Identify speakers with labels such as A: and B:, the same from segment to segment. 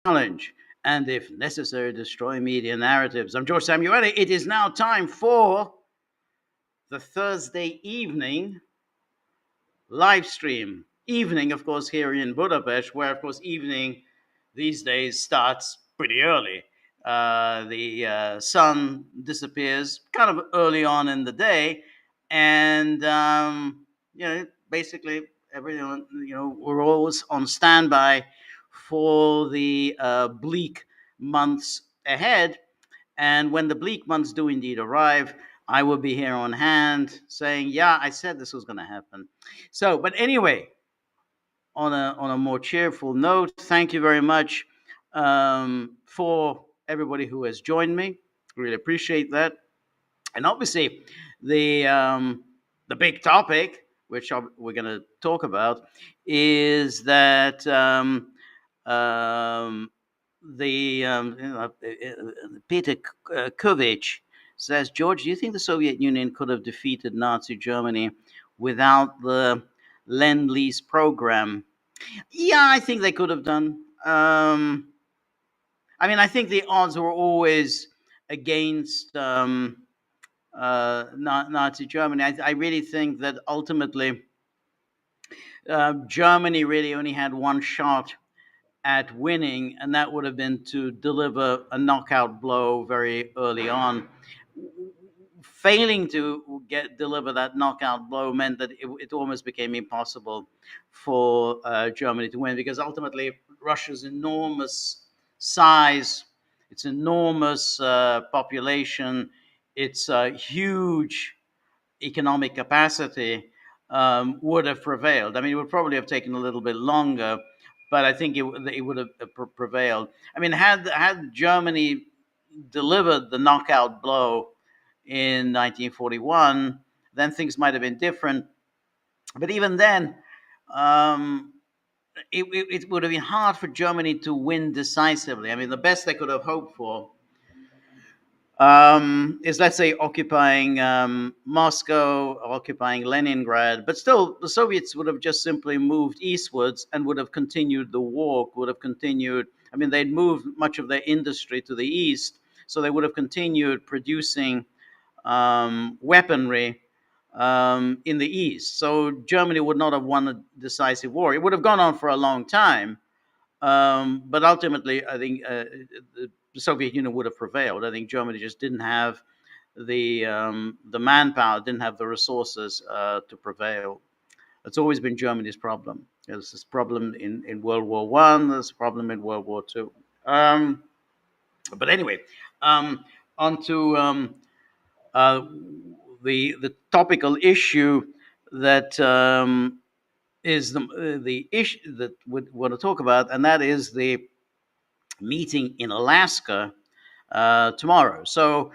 A: challenge and, if necessary, destroy media narratives. I'm George Samueli. It is now time for the Thursday evening live stream. Evening, of course, here in Budapest, where, of course, evening these days starts pretty early. The sun disappears kind of early on in the day, and basically everyone, we're always on standby for the bleak months ahead. And when the bleak months do indeed arrive, I will be here on hand saying, "Yeah, I said this was going to happen." So, but anyway, on a more cheerful note, thank you very much for everybody who has joined me. Really appreciate that. And obviously, the big topic, which we're going to talk about, is that Peter Kovic says, George, do you think the Soviet Union could have defeated Nazi Germany without the Lend-Lease program? Yeah, I think they could have done. I think the odds were always against Nazi Germany. I really think that ultimately Germany really only had one shot at winning, and that would have been to deliver a knockout blow very early on. Failing to deliver that knockout blow meant that it almost became impossible for Germany to win, because ultimately Russia's enormous size, its enormous population, its huge economic capacity would have prevailed. I mean, it would probably have taken a little bit longer, but I think it would have prevailed. I mean, had Germany delivered the knockout blow in 1941, then things might have been different. But even then, it would have been hard for Germany to win decisively. I mean, the best they could have hoped for is, let's say, occupying Moscow, occupying Leningrad. But still, the Soviets would have just simply moved eastwards and would have continued the war, would have continued. I mean, they'd moved much of their industry to the east, so they would have continued producing weaponry in the east. So Germany would not have won a decisive war. It would have gone on for a long time. But ultimately, I think the Soviet Union would have prevailed. I think Germany just didn't have the manpower, didn't have the resources to prevail. It's always been Germany's problem. There's this problem in World War One. There's a problem in World War Two. But anyway, on to the topical issue that is the issue that we want to talk about, and that is the meeting in Alaska tomorrow. So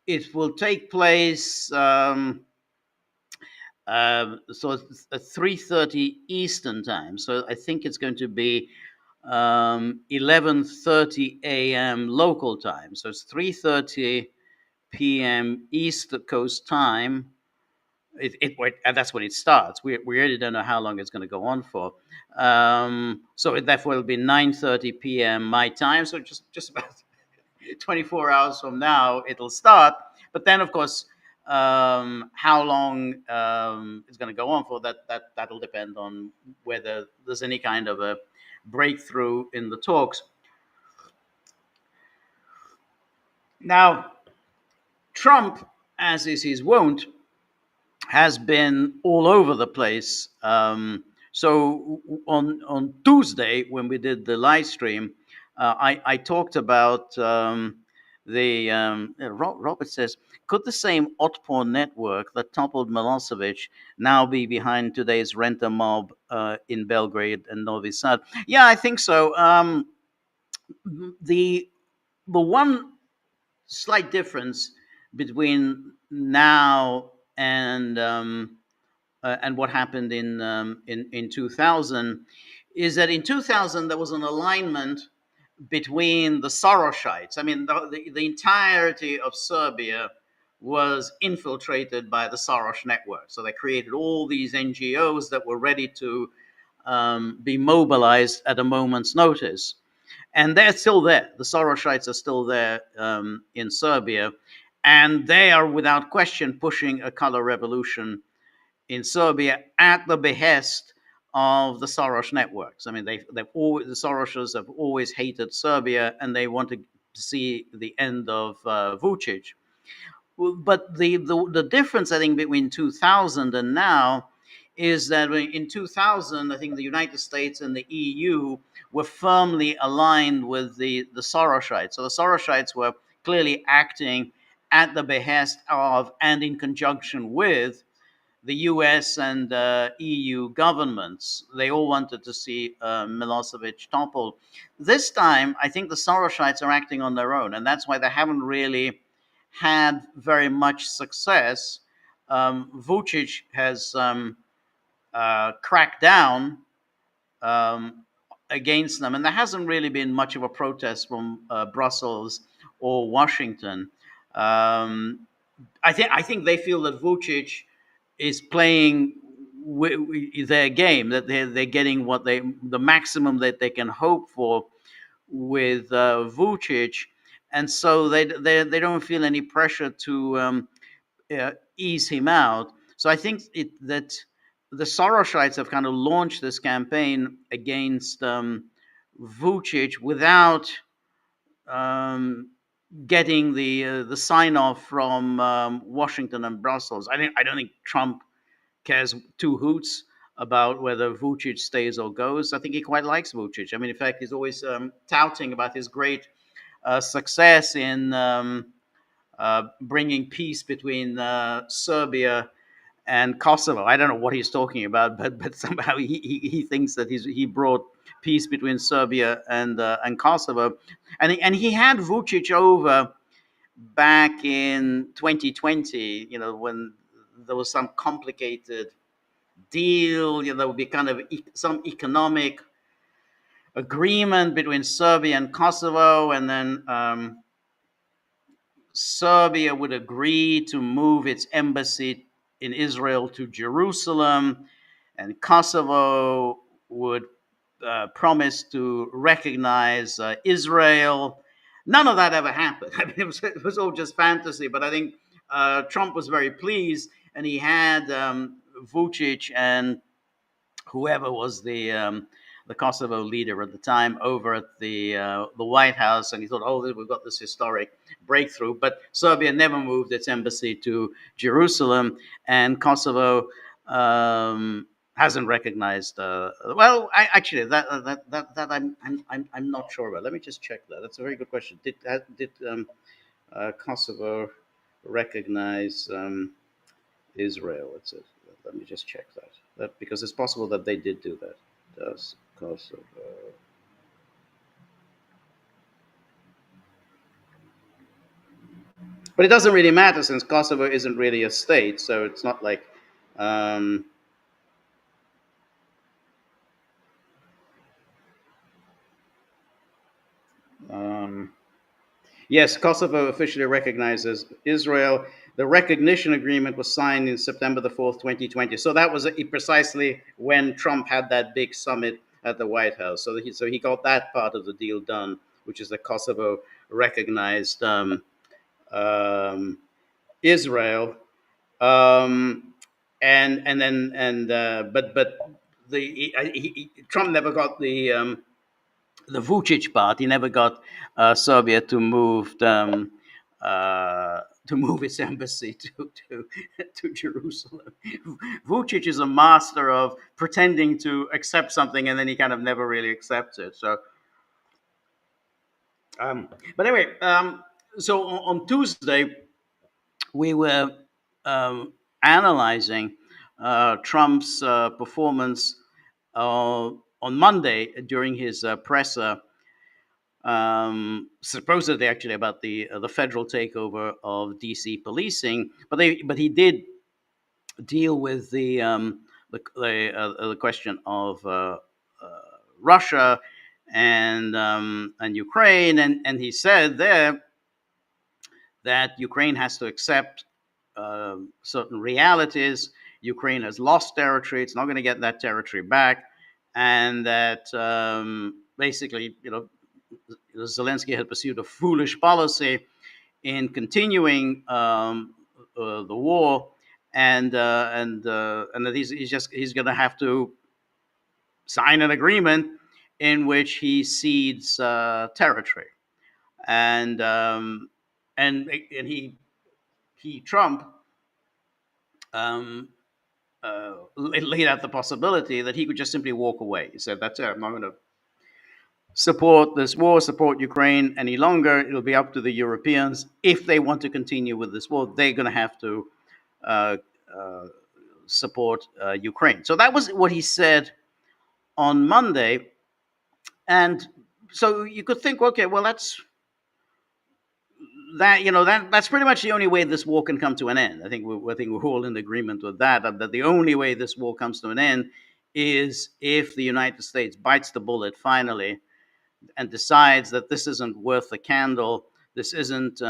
A: it will take place so at 3:30 Eastern time. So I think it's going to be 11:30 a.m. local time. So it's 3:30 p.m. East Coast time. And that's when it starts. We really don't know how long it's going to go on for. So therefore, it'll be 9:30 p.m. my time. So just about 24 hours from now, it'll start. But then, of course, how long it's going to go on for, that'll depend on whether there's any kind of a breakthrough in the talks. Now, Trump, as is his wont, has been all over the place. So on Tuesday, when we did the live stream, I talked about Robert says, could the same Otpor network that toppled Milosevic now be behind today's renter mob in Belgrade and Novi Sad? Yeah, I think so. The one slight difference between now and what happened in 2000 is that in 2000 there was an alignment between the Sorosites. I mean, the entirety of Serbia was infiltrated by the Soros network. So they created all these NGOs that were ready to be mobilized at a moment's notice. And they're still there. The Sorosites are still there in Serbia, and they are without question pushing a color revolution in Serbia at the behest of the Soros networks. I mean, the Soroses have always hated Serbia, and they want to see the end of Vucic. But the difference, I think, between 2000 and now is that in 2000, I think the United States and the EU were firmly aligned with the Sorosites. So the Sorosites were clearly acting at the behest of and in conjunction with the US and EU governments. They all wanted to see Milosevic toppled. This time, I think the Sorosites are acting on their own, and that's why they haven't really had very much success. Vucic has cracked down against them, and there hasn't really been much of a protest from Brussels or Washington. Um, I think they feel that Vucic is playing their game, that they're getting the maximum that they can hope for with Vucic, and so they don't feel any pressure to ease him out. So I think that the Sorosites have kind of launched this campaign against Vucic without um, getting the sign off from Washington and Brussels. I don't think Trump cares two hoots about whether Vucic stays or goes. I think he quite likes Vucic. I mean, in fact, he's always touting about his great success in bringing peace between Serbia and Kosovo. I don't know what he's talking about, but somehow he thinks that he brought peace between Serbia and Kosovo, and he had Vucic over back in 2020. You know, when there was some complicated deal. You know, there would be kind of some economic agreement between Serbia and Kosovo, and then Serbia would agree to move its embassy in Israel to Jerusalem, and Kosovo would promise to recognize Israel. None of that ever happened. I mean, it was all just fantasy. But I think Trump was very pleased, and he had Vucic and whoever was the Kosovo leader at the time over at the White House, and he thought, "Oh, we've got this historic breakthrough." But Serbia never moved its embassy to Jerusalem, and Kosovo hasn't recognized. Well, actually, that I'm not sure about. Let me just check that. That's a very good question. Did Kosovo recognize Israel? Let me just check that because it's possible that they did do that. Does Kosovo? But it doesn't really matter since Kosovo isn't really a state, so it's not like. Um, um, yes, Kosovo officially recognizes Israel. The recognition agreement was signed in September the 4th, 2020. So that was precisely when Trump had that big summit at the White House. So he got that part of the deal done, which is that Kosovo recognized um, Israel, um, and then but Trump never got the Vucic part. He never got Serbia to move its embassy to Jerusalem. Vucic is a master of pretending to accept something and then he kind of never really accepts it. So, but anyway, so on Tuesday we were analyzing Trump's performance on Monday during his presser, supposedly actually about the federal takeover of DC policing, but he did deal with the question of Russia and Ukraine, and he said there that Ukraine has to accept certain realities. Ukraine has lost territory; it's not going to get that territory back, and that basically, Zelensky had pursued a foolish policy in continuing the war, and that he's going to have to sign an agreement in which he cedes territory, and um, and he Trump um, laid out the possibility that he could just simply walk away. He said, "That's it. I'm not going to support this war, support Ukraine any longer. It'll be up to the Europeans. If they want to continue with this war, they're going to have to uh, uh, support Ukraine." So that was what he said on Monday. And so you could think, okay, well, that's pretty much the only way this war can come to an end. I think we're all in agreement with that. That the only way this war comes to an end is if the United States bites the bullet finally and decides that this isn't worth the candle. This isn't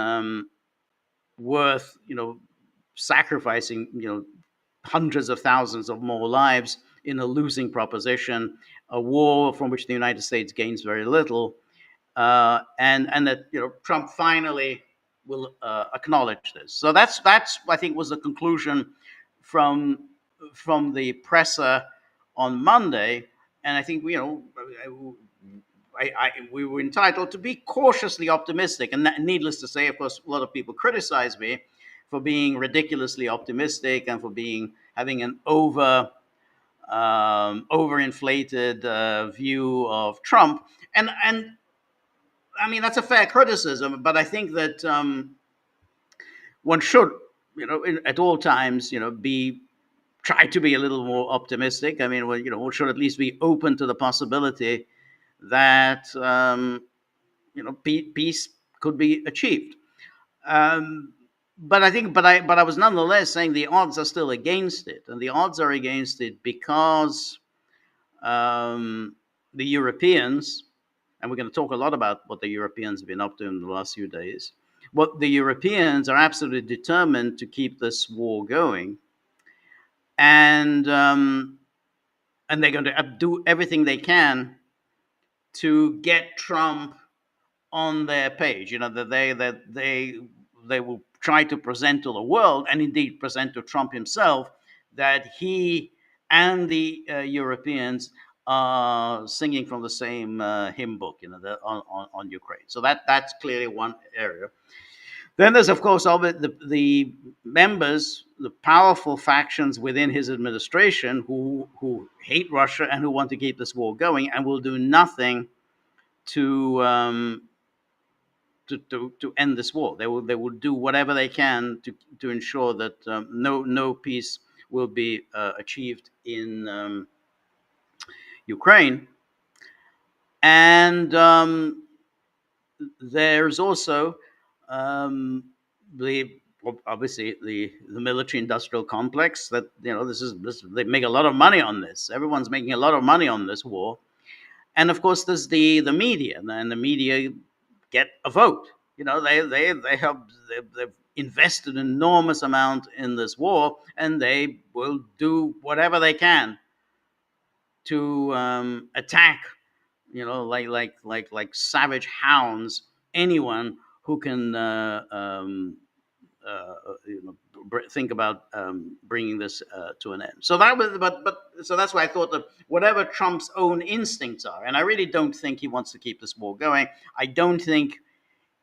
A: worth sacrificing hundreds of thousands of more lives in a losing proposition, a war from which the United States gains very little, and that Trump finally will acknowledge this. So that's I think was the conclusion from the presser on Monday, and I think we were entitled to be cautiously optimistic. And needless to say, of course, a lot of people criticize me for being ridiculously optimistic and for having an overinflated view of Trump. And I mean, that's a fair criticism, but I think that one should, at all times, try to be a little more optimistic. I mean, one should at least be open to the possibility that peace could be achieved. But I was nonetheless saying the odds are still against it, and the odds are against it because the Europeans, and we're going to talk a lot about what the Europeans have been up to in the last few days. What the Europeans are absolutely determined to keep this war going, and they're going to do everything they can to get Trump on their page. They will try to present to the world, and indeed present to Trump himself, that he and the Europeans are singing from the same hymn book, on Ukraine. So that's clearly one area. Then there's, of course, all the members, the powerful factions within his administration who hate Russia and who want to keep this war going and will do nothing to end this war. They will do whatever they can to ensure that no peace will be achieved in Ukraine. And there's also obviously the military industrial complex that they make a lot of money on this. Everyone's making a lot of money on this war. And of course, there's the media, and the media get a vote. They've invested an enormous amount in this war, and they will do whatever they can to attack, like savage hounds, anyone who can think about bringing this to an end. So that was, so that's why I thought that whatever Trump's own instincts are, and I really don't think he wants to keep this war going. I don't think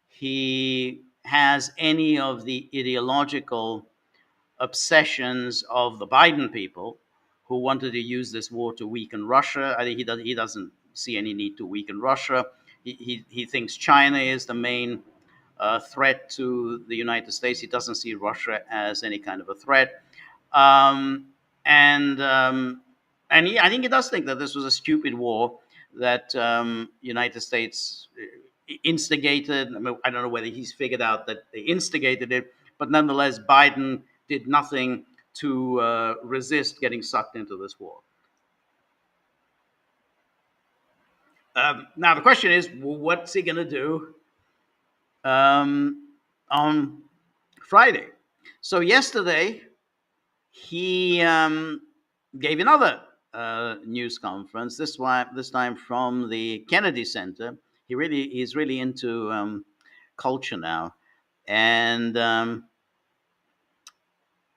A: he has any of the ideological obsessions of the Biden people, who wanted to use this war to weaken Russia. I think he doesn't see any need to weaken Russia. He thinks China is the main threat to the United States. He doesn't see Russia as any kind of a threat. I think he does think that this was a stupid war that United States instigated. I don't know whether he's figured out that they instigated it, but nonetheless, Biden did nothing to resist getting sucked into this war. Now the question is, what's he going to do on Friday? So yesterday, he gave another news conference. This time from the Kennedy Center. He's really into culture now, and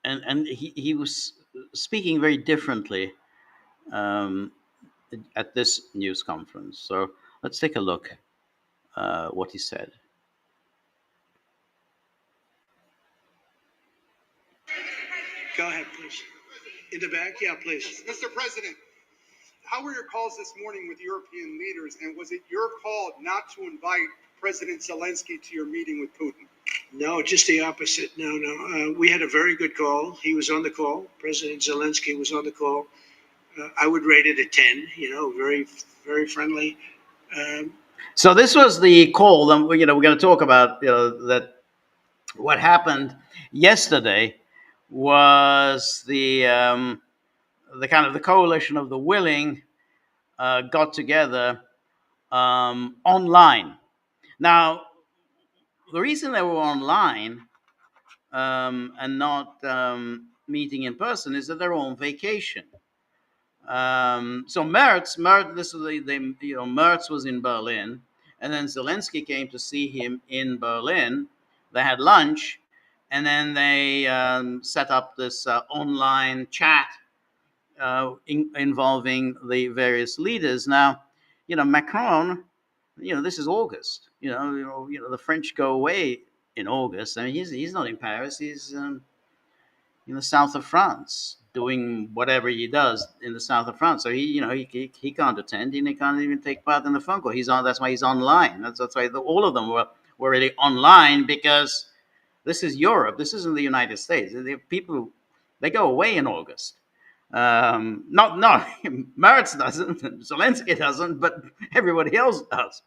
A: he was speaking very differently um, at this news conference. So let's take a look what he said.
B: Go ahead, please. In the back, yeah, please.
C: Mr. President, how were your calls this morning with European leaders, and was it your call not to invite President Zelensky to your meeting with Putin?
B: No, just the opposite. No. We had a very good call. He was on the call. President Zelensky was on the call. I would rate it a 10, very, very friendly.
A: So this was the call. We're going to talk about that. What happened yesterday was the kind of the coalition of the willing got together online. Now, the reason they were online and not meeting in person is that they're on vacation. So Merz, this was Merz was in Berlin, and then Zelensky came to see him in Berlin. They had lunch, and then they set up this online chat involving the various leaders. Now, Macron. This is August. The French go away in August. I mean, he's not in Paris. He's in the south of France doing whatever he does in the south of France. So he can't attend. He can't even take part in the phone call. He's on. That's why he's online. That's why all of them were really online, because this is Europe. This isn't the United States. The people, they go away in August. Not Merz doesn't, Zelensky doesn't, but everybody else does.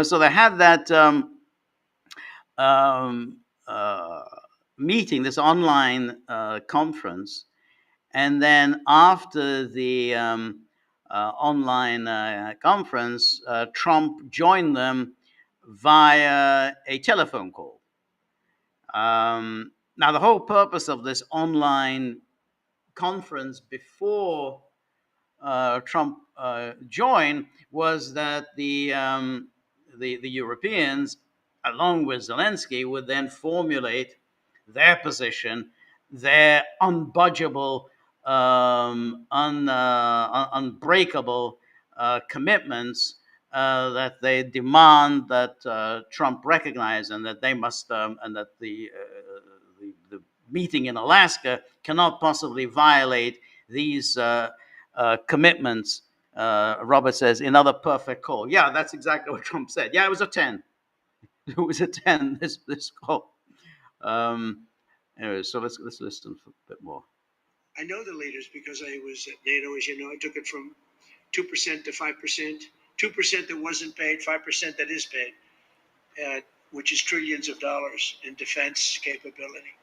A: So they had that meeting, this online conference, and then after the online conference, Trump joined them via a telephone call. Now, the whole purpose of this online conference before Trump joined was that the Europeans, along with Zelensky, would then formulate their position, their unbudgeable, unbreakable commitments that they demand that Trump recognize, and that they must, and that the meeting in Alaska cannot possibly violate these commitments. Robert says, another perfect call. Yeah, that's exactly what Trump said. Yeah, it was a 10. It was a 10, this call. Anyway, so let's listen for a bit more.
B: I know the leaders because I was at NATO, as you know. I took it from 2% to 5%, 2% that wasn't paid, 5% that is paid, which is trillions of dollars in defense capability.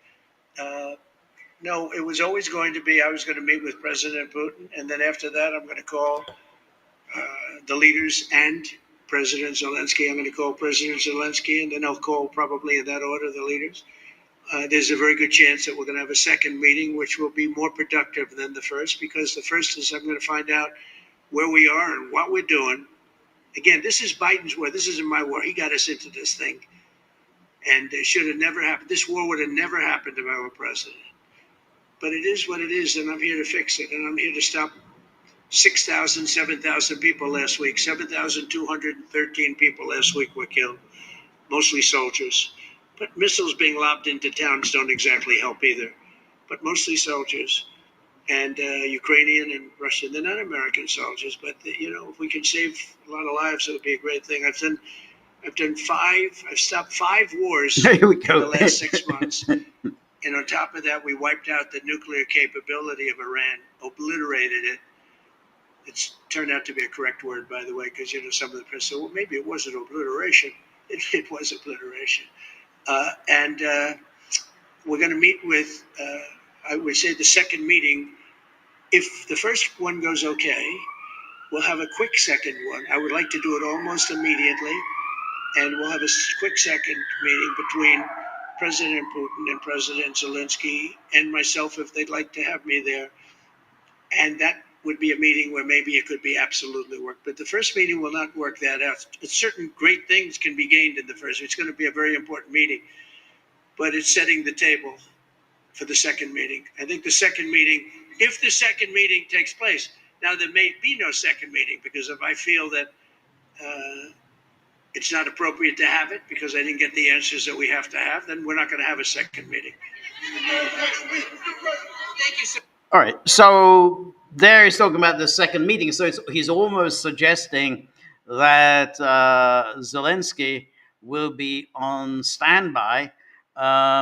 B: No, it was always going to be, I was going to meet with President Putin, and then after that, I'm going to call the leaders and President Zelensky. I'm going to call President Zelensky, and then I'll call, probably in that order, the leaders. There's a very good chance that we're going to have a second meeting, which will be more productive than the first, because the first is I'm going to find out where we are and what we're doing. Again, this is Biden's war. This isn't my war. He got us into this thing. And it should have never happened. This war would have never happened if I were president. But it is what it is, and I'm here to fix it. And I'm here to stop 6,000, 7,000 people last week. 7,213 people last week were killed, mostly soldiers. But missiles being lobbed into towns don't exactly help either. But mostly soldiers, and Ukrainian and Russian. They're not American soldiers, but if we can save a lot of lives, it would be a great thing. I've stopped 5 wars in the last 6 months. And on top of that, we wiped out the nuclear capability of Iran, obliterated it. It's turned out to be a correct word, by the way, because some of the press said, well, maybe it wasn't obliteration. It was obliteration. And we're going to meet with, I would say, the second meeting. If the first one goes okay, we'll have a quick second one. I would like to do it almost immediately. And we'll have a quick second meeting between President Putin and President Zelensky and myself, if they'd like to have me there. And that would be a meeting where maybe it could be absolutely work. But the first meeting will not work that out. Certain great things can be gained in the first. It's going to be a very important meeting, but it's setting the table for the second meeting. I think the second meeting, if the second meeting takes place, now there may be no second meeting because if I feel that it's not appropriate to have it because I didn't get the answers that we have to have, then we're not going to have a second meeting. Thank you, sir.
A: All right. So there he's talking about the second meeting. So he's almost suggesting that Zelensky will be on standby.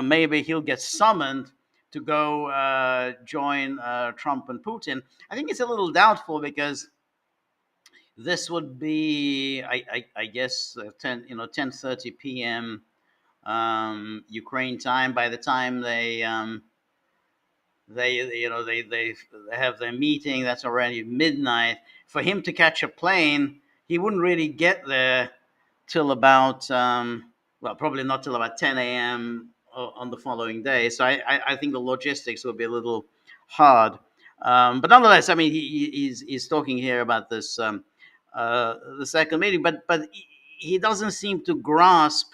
A: Maybe he'll get summoned to go join Trump and Putin. I think it's a little doubtful because this would be, I guess, 10:30 p.m. Ukraine time. By the time they have their meeting, that's already midnight. For him to catch a plane, he wouldn't really get there till about probably not till about 10 a.m. on the following day. So I think the logistics will be a little hard. But nonetheless, I mean, he's talking here about this the second meeting, but he doesn't seem to grasp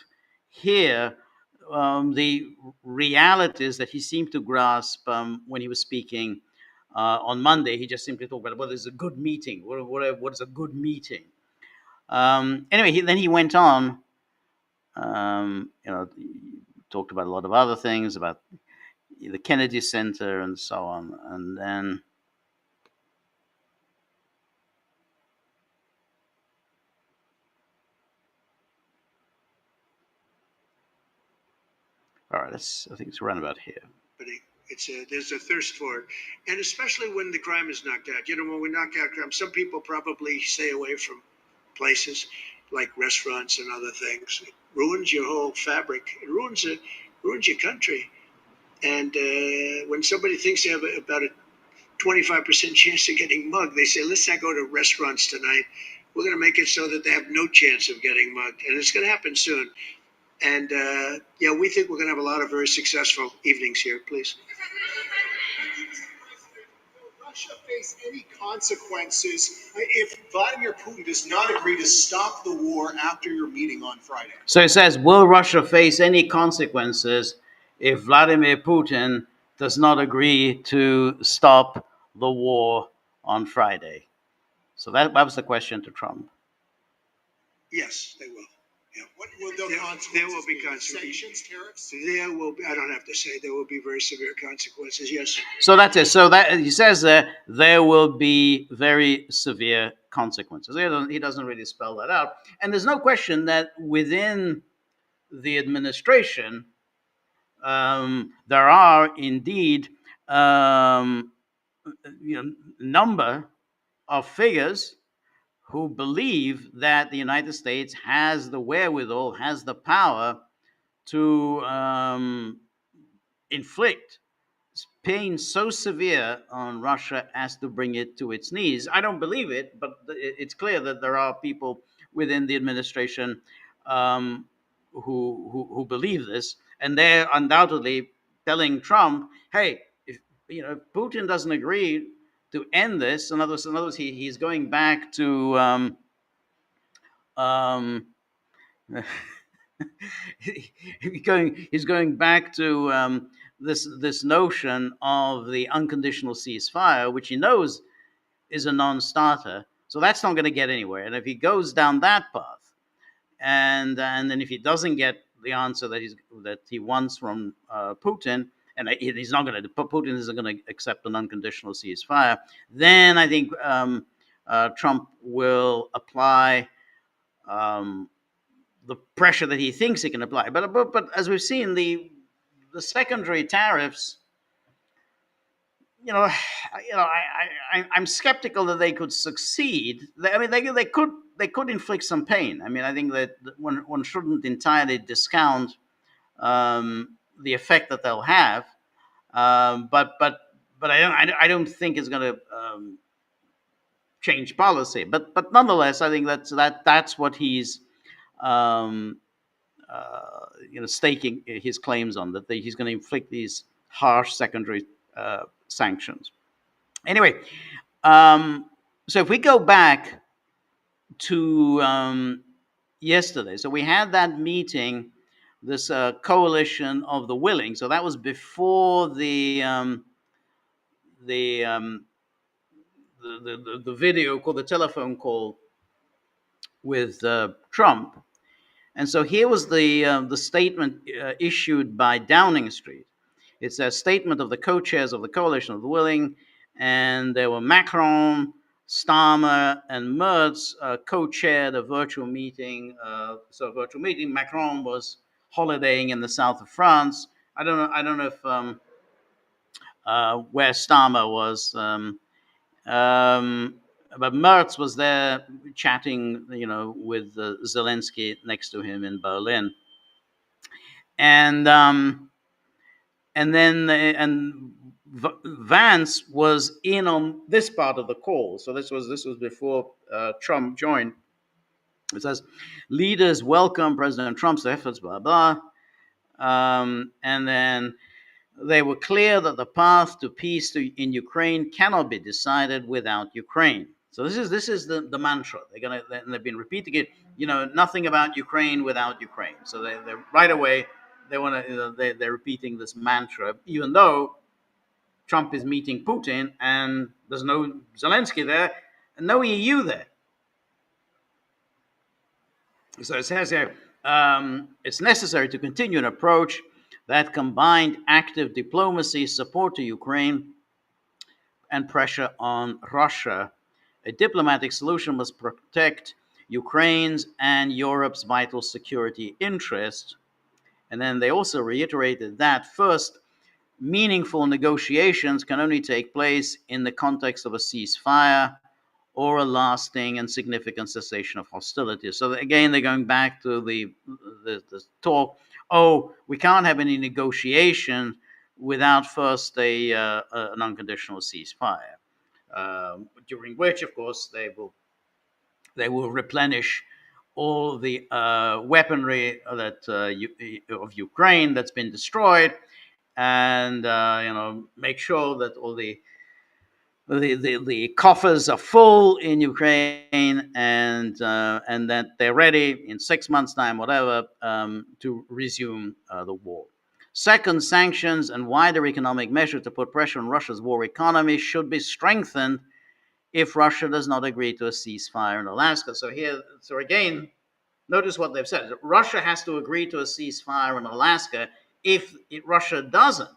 A: here the realities that he seemed to grasp when he was speaking on Monday. He just simply talked about what is a good meeting. What is a good meeting? Anyway, then he went on. Talked about a lot of other things about the Kennedy Center and so on, and then. All right, I think it's around about here.
B: There's a thirst for it, and especially when the crime is knocked out. When we knock out crime, some people probably stay away from places like restaurants and other things. It ruins your whole fabric. It ruins your country. And when somebody thinks they have about a 25% chance of getting mugged, they say, let's not go to restaurants tonight. We're going to make it so that they have no chance of getting mugged. And it's going to happen soon. And we think we're going to have a lot of very successful evenings here. Please.
C: Will Russia face any consequences if Vladimir Putin does not agree to stop the war after your meeting on Friday?
A: So it says, will Russia face any consequences if Vladimir Putin does not agree to stop the war on Friday? So that was the question to Trump.
B: Yes, they will. Yeah.
C: What will there
B: will be consequences.
C: Sanctions, tariffs?
B: There will be. I don't have to say. There will be very severe consequences. Yes.
A: So that's it. So that he says there will be very severe consequences. He doesn't really spell that out. And there's no question that within the administration, there are indeed number of figures who believe that the United States has the wherewithal, has the power to inflict pain so severe on Russia as to bring it to its knees. I don't believe it, but it's clear that there are people within the administration who believe this, and they're undoubtedly telling Trump, "Hey, if Putin doesn't agree to end this, in other words, he's going back to." He's going back to this notion of the unconditional ceasefire, which he knows is a non-starter. So that's not going to get anywhere. And if he goes down that path, and then if he doesn't get the answer that he wants from Putin, and he's not going to, Putin isn't going to accept an unconditional ceasefire, then I think Trump will apply the pressure that he thinks he can apply. But as we've seen, the secondary tariffs, I'm skeptical that they could succeed. I mean, they could inflict some pain. I mean, I think that one shouldn't entirely discount the effect that they'll have. But I don't think it's going to change policy. But nonetheless, I think that's what he's staking his claims on, that he's going to inflict these harsh secondary sanctions. Anyway, So if we go back to yesterday, so we had that meeting, this coalition of the willing. So that was before the, um, the video called the telephone call with Trump. And so here was the statement issued by Downing Street. It's a statement of the co-chairs of the coalition of the willing, and there were Macron, Starmer, and Merz co-chaired a virtual meeting. Virtual meeting. Macron was holidaying in the south of France. I don't know. I don't know if where Starmer was. Um, but Merz was there chatting, with Zelensky next to him in Berlin, and then Vance was in on this part of the call. So this was before Trump joined. It says leaders welcome President Trump's efforts, blah blah, and then they were clear that the path to peace in Ukraine cannot be decided without Ukraine. So this is the mantra. They've been repeating it. Nothing about Ukraine without Ukraine. So they right away they want to. They're repeating this mantra, even though Trump is meeting Putin and there's no Zelensky there and no EU there. So it says here, it's necessary to continue an approach that combined active diplomacy, support to Ukraine, and pressure on Russia. A diplomatic solution must protect Ukraine's and Europe's vital security interests. And then they also reiterated that, first, meaningful negotiations can only take place in the context of a ceasefire or a lasting and significant cessation of hostilities. So again, they're going back to the talk. Oh, we can't have any negotiation without first an unconditional ceasefire, during which, of course, they will replenish all the weaponry of Ukraine that's been destroyed, and make sure that all the coffers are full in Ukraine, and that they're ready in 6 months' time, whatever, to resume the war. Second, sanctions and wider economic measures to put pressure on Russia's war economy should be strengthened if Russia does not agree to a ceasefire in Alaska. So again, notice what they've said. Russia has to agree to a ceasefire in Alaska. If Russia doesn't,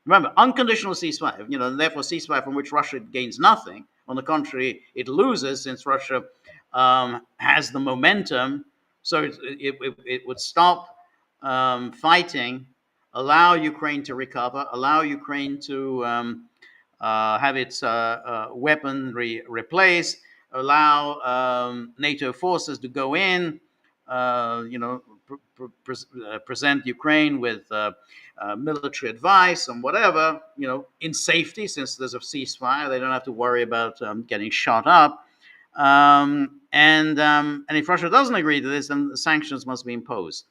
A: remember, unconditional ceasefire, and therefore ceasefire from which Russia gains nothing. On the contrary, it loses, since Russia has the momentum. So it would stop fighting, allow Ukraine to recover, allow Ukraine to have its weaponry replaced, allow NATO forces to go in, present Ukraine with military advice and whatever, in safety, since there's a ceasefire. They don't have to worry about getting shot up. And if Russia doesn't agree to this, then the sanctions must be imposed.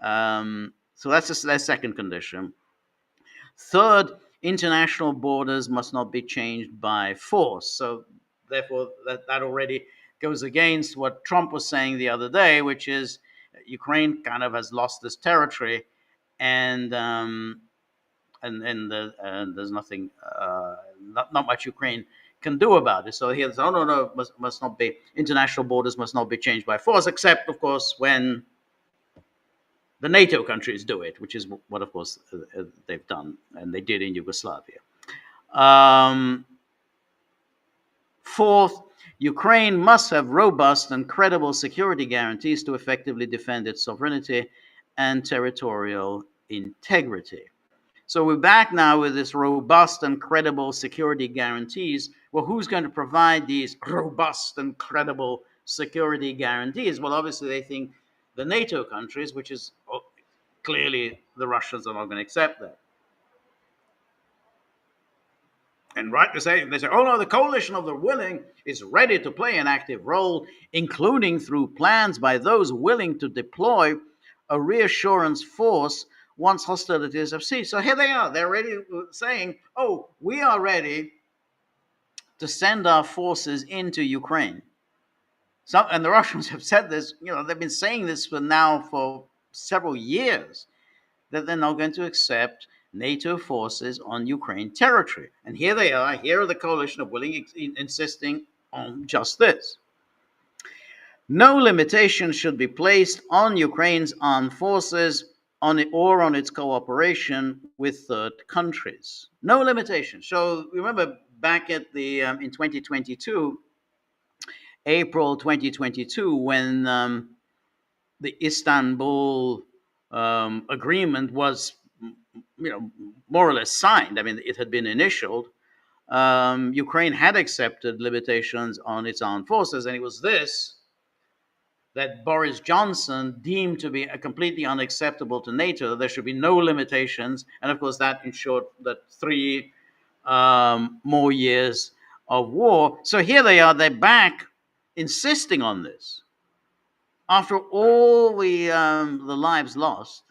A: So that's their second condition. Third, international borders must not be changed by force. So therefore, that already goes against what Trump was saying the other day, which is Ukraine kind of has lost this territory, and there's nothing, not much Ukraine can do about it. So he says, oh no, must not be, international borders must not be changed by force, except of course when the NATO countries do it, which is what of course they've done, and they did in Yugoslavia. Fourth, Ukraine must have robust and credible security guarantees to effectively defend its sovereignty and territorial integrity. So we're back now with this robust and credible security guarantees. Well, who's going to provide these robust and credible security guarantees? Well, obviously they think the NATO countries, which is clearly the Russians are not going to accept that. And right to say, they say, oh no, the coalition of the willing is ready to play an active role, including through plans by those willing to deploy a reassurance force once hostilities have ceased. So here they are. They're ready, saying, oh, we are ready to send our forces into Ukraine. So, and the Russians have said this, they've been saying this for several years, that they're not going to accept NATO forces on Ukraine territory. And here they are, here are the coalition of willing, insisting on just this. No limitation should be placed on Ukraine's armed forces or on its cooperation with third countries. No limitation. So remember back at in 2022, April 2022, when the Istanbul agreement was, more or less signed. I mean, it had been initialed. Ukraine had accepted limitations on its armed forces, and it was this that Boris Johnson deemed to be completely unacceptable to NATO. There should be no limitations, and of course that ensured that 3 more years of war. So here they are; they're back, insisting on this after all the lives lost,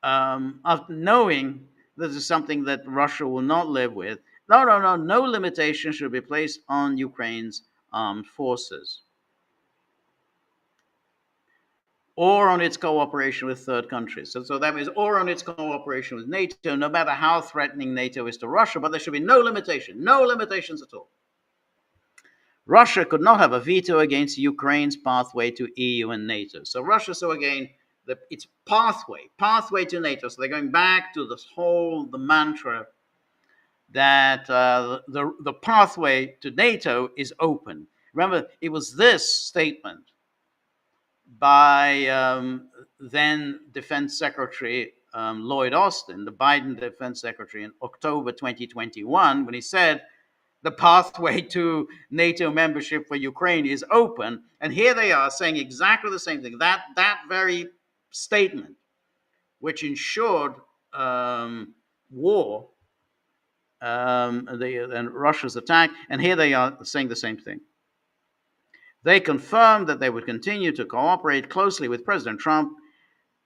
A: after knowing this is something that Russia will not live with. No limitation should be placed on Ukraine's armed forces or on its cooperation with third countries. So that means or on its cooperation with NATO, no matter how threatening NATO is to Russia, but there should be no limitations at all. Russia could not have a veto against Ukraine's pathway to EU and NATO. So Russia, again, it's pathway to NATO. So they're going back to the mantra that the pathway to NATO is open. Remember, it was this statement by then Defense Secretary Lloyd Austin, the Biden Defense Secretary, in October 2021, when he said, the pathway to NATO membership for Ukraine is open. And here they are saying exactly the same thing. That very statement, which ensured war and Russia's attack, and here they are saying the same thing. They confirmed that they would continue to cooperate closely with President Trump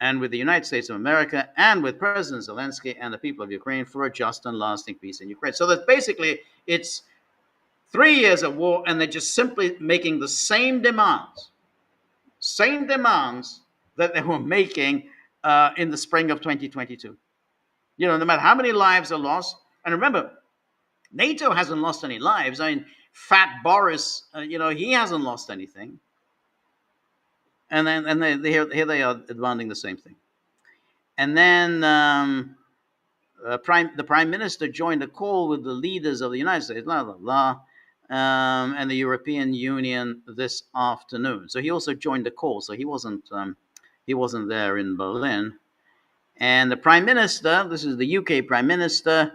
A: and with the United States of America and with President Zelensky and the people of Ukraine for a just and lasting peace in Ukraine. So that basically it's 3 years of war, and they're just simply making the same demands that they were making in the spring of 2022. No matter how many lives are lost, and remember, NATO hasn't lost any lives. I mean, Fat Boris, he hasn't lost anything. And then here they are demanding the same thing. And then the Prime Minister joined a call with the leaders of the United States, and the European Union this afternoon. So he also joined the call. So he wasn't there in Berlin. And the Prime Minister, this is the UK Prime Minister,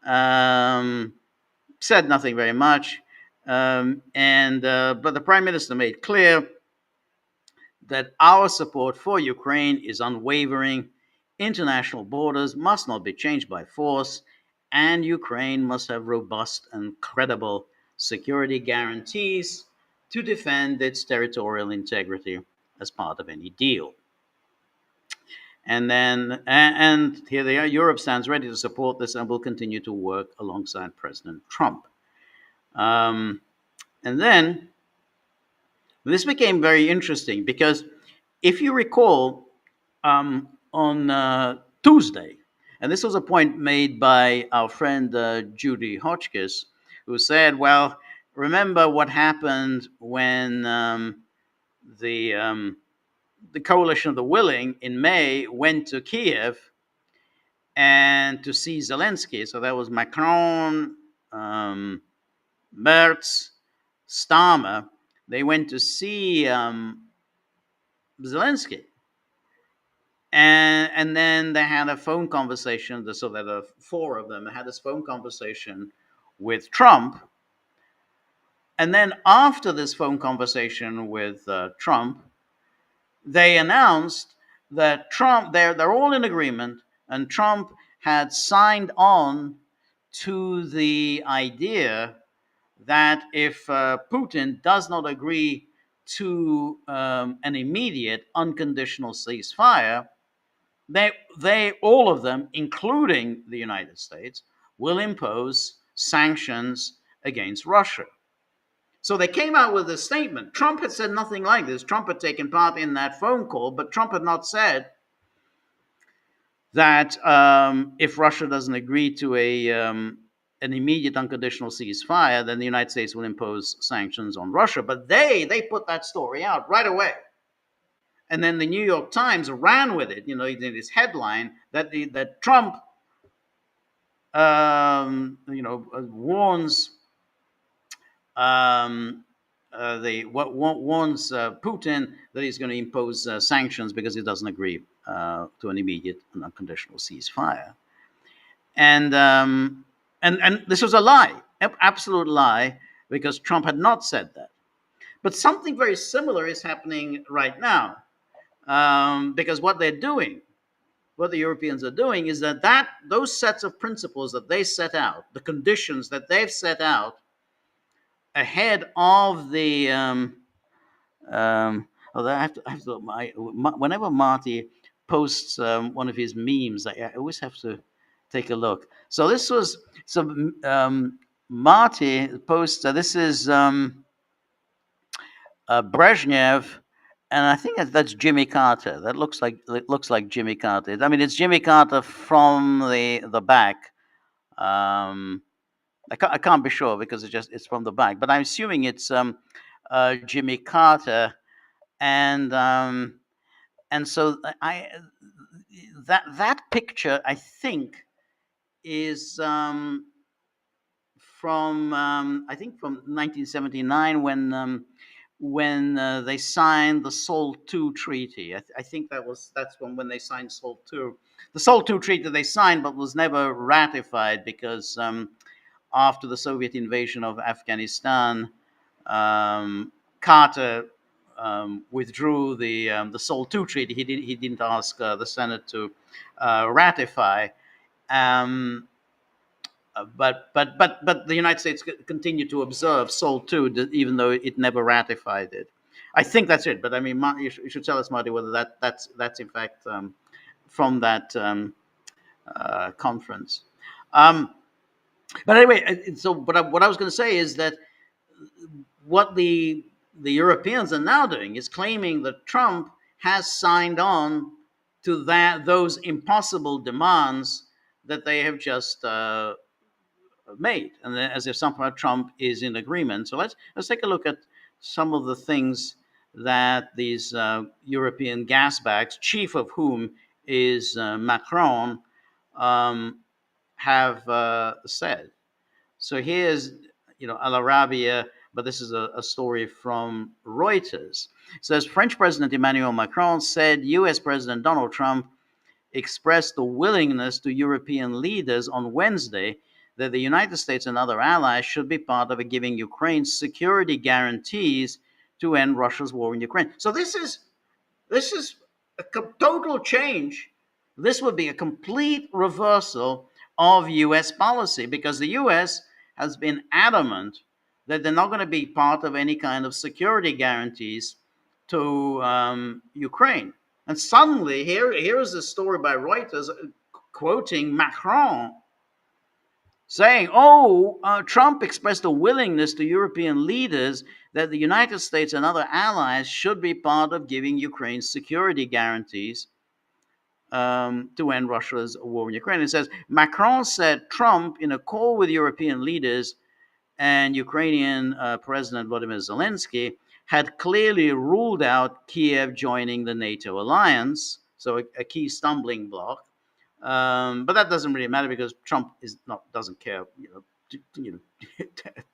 A: said nothing very much. But the Prime Minister made clear that our support for Ukraine is unwavering. International borders must not be changed by force, and Ukraine must have robust and credible security guarantees to defend its territorial integrity as part of any deal. And here they are. Europe stands ready to support this and will continue to work alongside President Trump. And then this became very interesting because if you recall, on Tuesday, and this was a point made by our friend Judy Hotchkiss, who said, well, remember what happened when the coalition of the willing in May went to Kiev and to see Zelensky. So that was Macron, Merz, Starmer. They went to see Zelensky. And then they had a phone conversation, so that the four of them had this phone conversation with Trump. And then after this phone conversation with Trump, they announced that Trump, they're all in agreement, and Trump had signed on to the idea that if Putin does not agree to an immediate unconditional ceasefire, they all of them, including the United States, will impose sanctions against Russia. So they came out with a statement. Trump had said nothing like this. Trump had taken part in that phone call, but Trump had not said that if Russia doesn't agree to an immediate unconditional ceasefire, then the United States will impose sanctions on Russia. But they put that story out right away. And then the New York Times ran with it, in this headline that Trump, warns warns Putin that he's going to impose sanctions because he doesn't agree to an immediate and unconditional ceasefire. And this was a lie, absolute lie, because Trump had not said that. But something very similar is happening right now, because what the Europeans are doing, is that those sets of principles that they set out, the conditions that they've set out ahead of the whenever Marty posts one of his memes, I always have to take a look. So this was Marty posts. This is Brezhnev, and I think that's Jimmy Carter. That looks like Jimmy Carter. I mean, it's Jimmy Carter from the back. I can't be sure because it's from the back, but I'm assuming it's Jimmy Carter, and so that picture, I think, is from 1979 when they signed the SALT II treaty. I think that's when they signed SALT II. The SALT II treaty they signed, but was never ratified because after the Soviet invasion of Afghanistan, Carter withdrew the SALT II treaty. He didn't ask the Senate to ratify. But the United States continued to observe SALT II, even though it never ratified it. I think that's it. But I mean, you should tell us, Marty, whether that's in fact from that conference. But anyway, so what I was going to say is that what the Europeans are now doing is claiming that Trump has signed on to those impossible demands that they have just made, and as if somehow Trump is in agreement. So let's take a look at some of the things that these European gasbags, chief of whom is Macron, have said. So here's Al Arabiya, but this is a story from Reuters. It says French President Emmanuel Macron said U.S. President Donald Trump expressed the willingness to European leaders on Wednesday that the United States and other allies should be part of giving Ukraine security guarantees to end Russia's war in Ukraine. So this is a total change. This would be a complete reversal of U.S. policy, because the U.S. has been adamant that they're not going to be part of any kind of security guarantees to Ukraine. And suddenly, here is a story by Reuters quoting Macron saying, Trump expressed a willingness to European leaders that the United States and other allies should be part of giving Ukraine security guarantees to end Russia's war in Ukraine. It says, Macron said Trump, in a call with European leaders and Ukrainian President Vladimir Zelensky, had clearly ruled out Kiev joining the NATO alliance, so a key stumbling block. But that doesn't really matter because Trump doesn't care,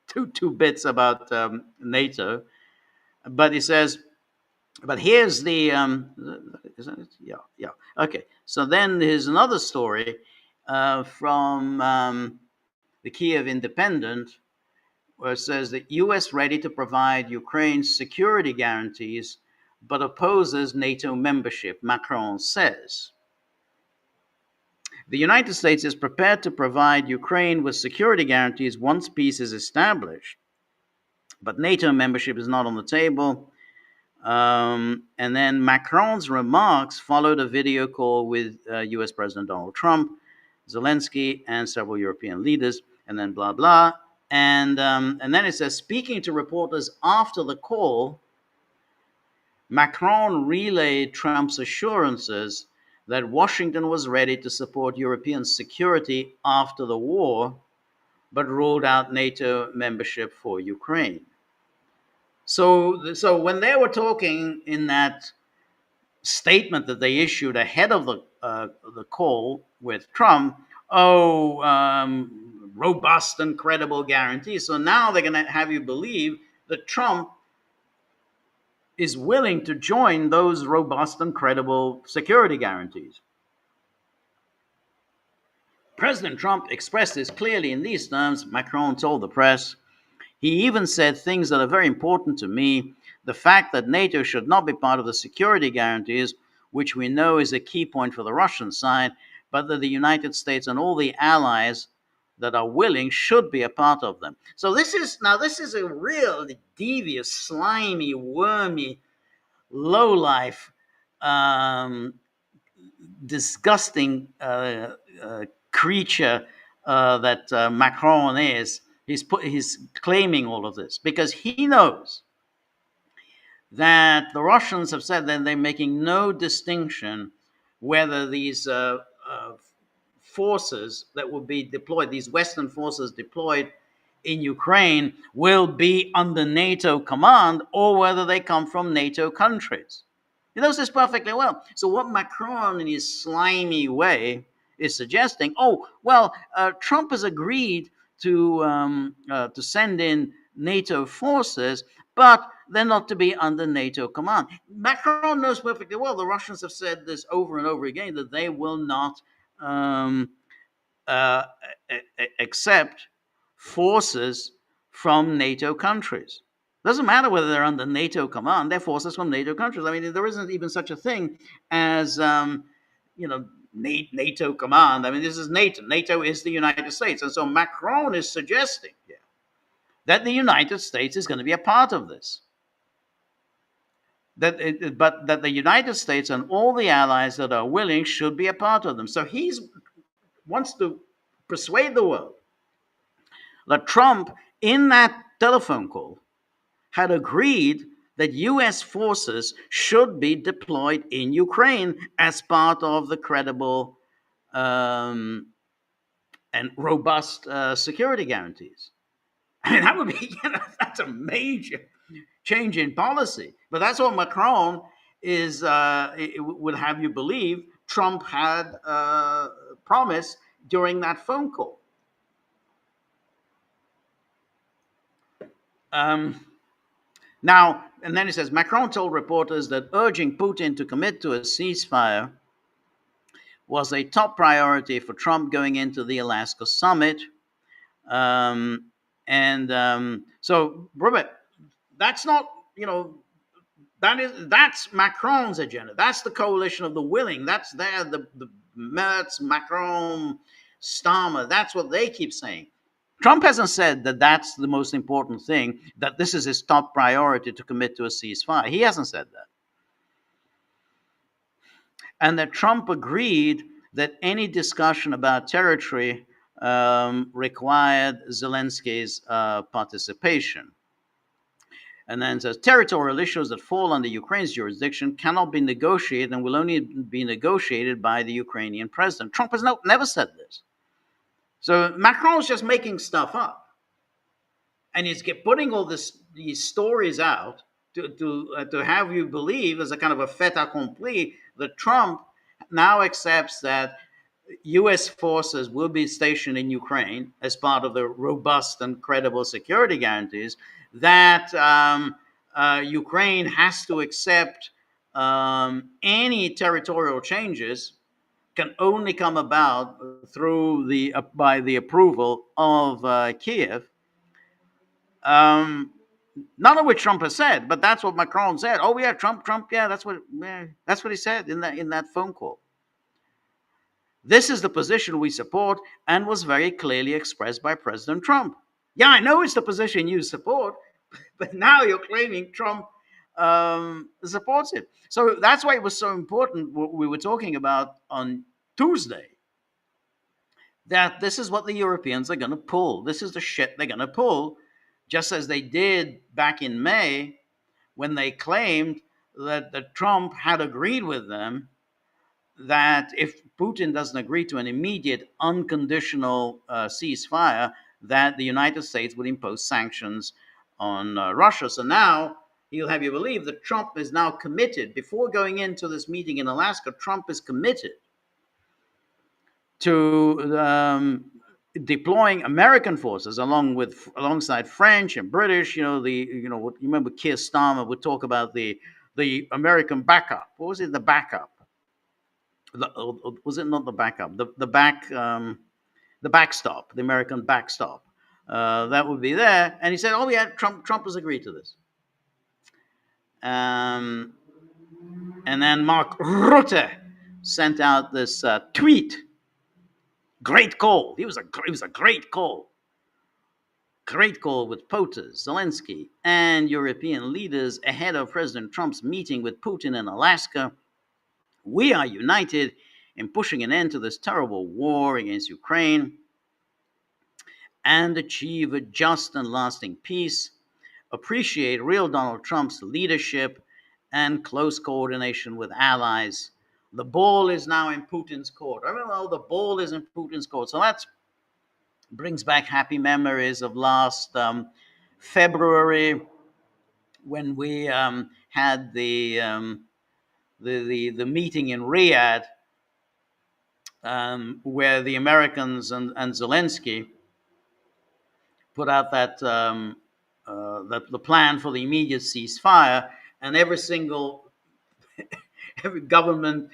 A: two bits about NATO. But he says, but here's the isn't it? Yeah. Okay. So then here's another story from the Kiev Independent, where it says that U.S. ready to provide Ukraine security guarantees, but opposes NATO membership, Macron says. The United States is prepared to provide Ukraine with security guarantees once peace is established, but NATO membership is not on the table. And then Macron's remarks followed a video call with U.S. President Donald Trump, Zelensky, and several European leaders. and then blah blah, and then it says, speaking to reporters after the call, Macron relayed Trump's assurances that Washington was ready to support European security after the war, but ruled out NATO membership for Ukraine. So when they were talking in that statement that they issued ahead of the call with Trump, robust and credible guarantees. So now they're going to have you believe that Trump is willing to join those robust and credible security guarantees. President Trump expressed this clearly in these terms, Macron told the press. He even said things that are very important to me. The fact that NATO should not be part of the security guarantees, which we know is a key point for the Russian side, but that the United States and all the allies that are willing should be a part of them. So this is a real devious, slimy, wormy, lowlife, disgusting creature that Macron is. He's claiming all of this because he knows that the Russians have said that they're making no distinction whether these forces that will be deployed, these Western forces deployed in Ukraine, will be under NATO command or whether they come from NATO countries. He knows this perfectly well. So what Macron, in his slimy way, is suggesting, Trump has agreed to send in NATO forces, but they're not to be under NATO command. Macron knows perfectly well. The Russians have said this over and over again, that they will not accept forces from NATO countries. Doesn't matter whether they're under NATO command; they're forces from NATO countries. I mean, there isn't even such a thing as NATO command. I mean, this is NATO. NATO is the United States, and so Macron is suggesting that the United States is going to be a part of this. But that the United States and all the allies that are willing should be a part of them. So he wants to persuade the world that Trump, in that telephone call, had agreed that U.S. forces should be deployed in Ukraine as part of the credible and robust security guarantees. I mean, that would be, that's a major change in policy. But that's what Macron would have you believe Trump had promised during that phone call. Now, and then he says, Macron told reporters that urging Putin to commit to a ceasefire was a top priority for Trump going into the Alaska summit. So, Robert, that's not, that's Macron's agenda. That's the coalition of the willing. That's the Merz, Macron, Starmer. That's what they keep saying. Trump hasn't said that that's the most important thing, that this is his top priority to commit to a ceasefire. He hasn't said that. And that Trump agreed that any discussion about territory required Zelensky's participation. And then says, territorial issues that fall under Ukraine's jurisdiction cannot be negotiated and will only be negotiated by the Ukrainian president. Trump has never said this. So Macron's just making stuff up. And he's putting all these stories out to have you believe, as a kind of a fait accompli, that Trump now accepts that U.S. forces will be stationed in Ukraine as part of the robust and credible security guarantees, that Ukraine has to accept any territorial changes can only come about through by the approval of Kiev. None of which Trump has said, but that's what Macron said. Oh yeah, Trump, yeah, that's what he said in that phone call. This is the position we support and was very clearly expressed by President Trump. Yeah, I know it's the position you support, but now you're claiming Trump supports it. So that's why it was so important what we were talking about on Tuesday, that this is what the Europeans are going to pull. This is the shit they're going to pull, just as they did back in May when they claimed that Trump had agreed with them that if Putin doesn't agree to an immediate, unconditional ceasefire, that the United States would impose sanctions on Russia. So now he'll have you believe that Trump is now committed. Before going into this meeting in Alaska, Trump is committed to deploying American forces alongside French and British. You remember Keir Starmer would talk about the American backup. What was it? The backup. Was it not the backup? The backstop, the American backstop. That would be there. And he said, "Oh yeah, Trump has agreed to this." And then Mark Rutte sent out this tweet. Great call. It was a great call. Great call with POTUS, Zelensky, and European leaders ahead of President Trump's meeting with Putin in Alaska. We are united in pushing an end to this terrible war against Ukraine and achieve a just and lasting peace. Appreciate real Donald Trump's leadership and close coordination with allies. The ball is now in Putin's court. I mean, well, the ball is in Putin's court. So that brings back happy memories of last February when we had the meeting in Riyadh, where the Americans and Zelensky put out that the plan for the immediate ceasefire, and every government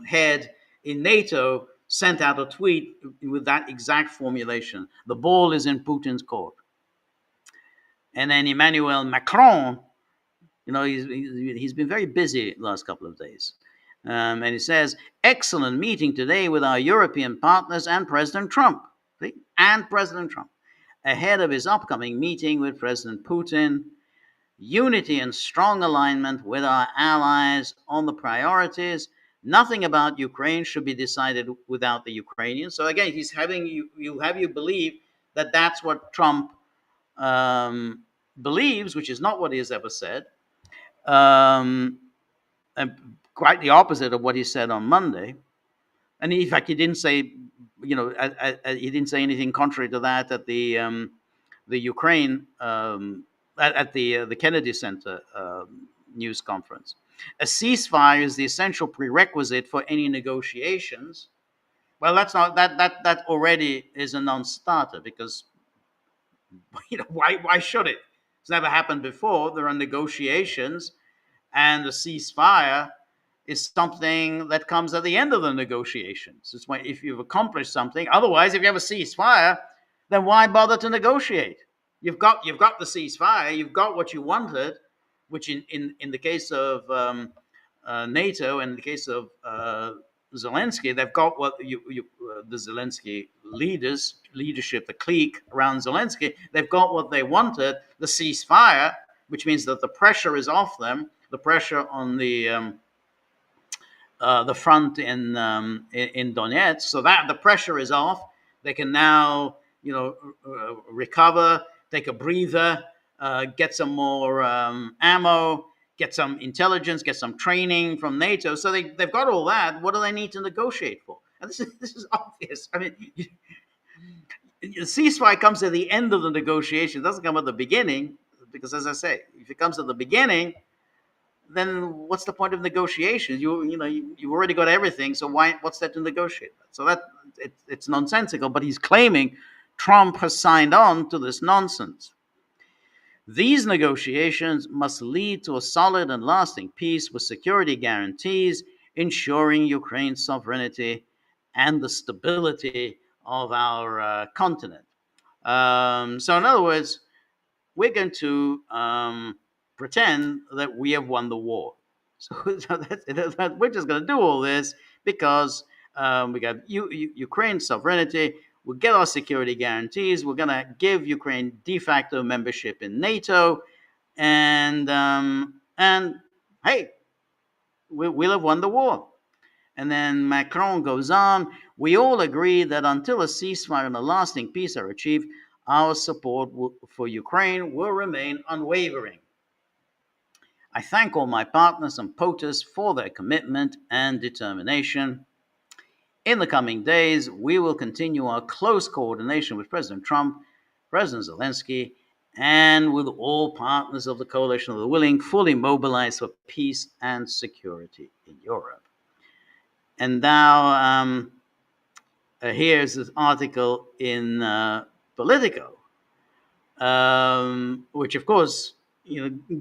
A: head in NATO sent out a tweet with that exact formulation. The ball is in Putin's court. And then Emmanuel Macron, he's been very busy the last couple of days. And he says, excellent meeting today with our European partners and President Trump. See? And President Trump. Ahead of his upcoming meeting with President Putin. Unity and strong alignment with our allies on the priorities. Nothing about Ukraine should be decided without the Ukrainians. So again, he's having you believe that that's what Trump believes, which is not what he has ever said. And quite the opposite of what he said on Monday. And in fact, he didn't say, he didn't say anything contrary to that at the Ukraine at the Kennedy Center news conference. A ceasefire is the essential prerequisite for any negotiations. Well, that's not that already is a non-starter, because why should it? It's never happened before. There are negotiations, and the ceasefire is something that comes at the end of the negotiations. It's when, if you've accomplished something. Otherwise, if you have a ceasefire, then why bother to negotiate? You've got the ceasefire. You've got what you wanted, which in the case of NATO and in the case of Zelensky, they've got what the Zelensky leadership, the clique around Zelensky, they've got what they wanted, the ceasefire, which means that the pressure is off them, the pressure on the front in Donetsk, so that the pressure is off. They can now, recover, take a breather, get some more ammo, get some intelligence, get some training from NATO. So they've got all that. What do they need to negotiate for? And this is obvious. I mean, the ceasefire comes at the end of the negotiation. It doesn't come at the beginning, because, as I say, if it comes at the beginning, then what's the point of negotiations? You've already got everything, so what's there to negotiate? So it's nonsensical, but he's claiming Trump has signed on to this nonsense. These negotiations must lead to a solid and lasting peace with security guarantees, ensuring Ukraine's sovereignty and the stability of our continent. So in other words, we're going to pretend that we have won the war. So we're just going to do all this because we got Ukraine's sovereignty. We'll get our security guarantees. We're going to give Ukraine de facto membership in NATO, and hey, we'll have won the war. And then Macron goes on, we all agree that until a ceasefire and a lasting peace are achieved, our support for Ukraine will remain unwavering. I thank all my partners and POTUS for their commitment and determination. In the coming days, we will continue our close coordination with President Trump, President Zelensky, and with all partners of the coalition of the willing, fully mobilized for peace and security in Europe. And now, here's this article in Politico, which, of course,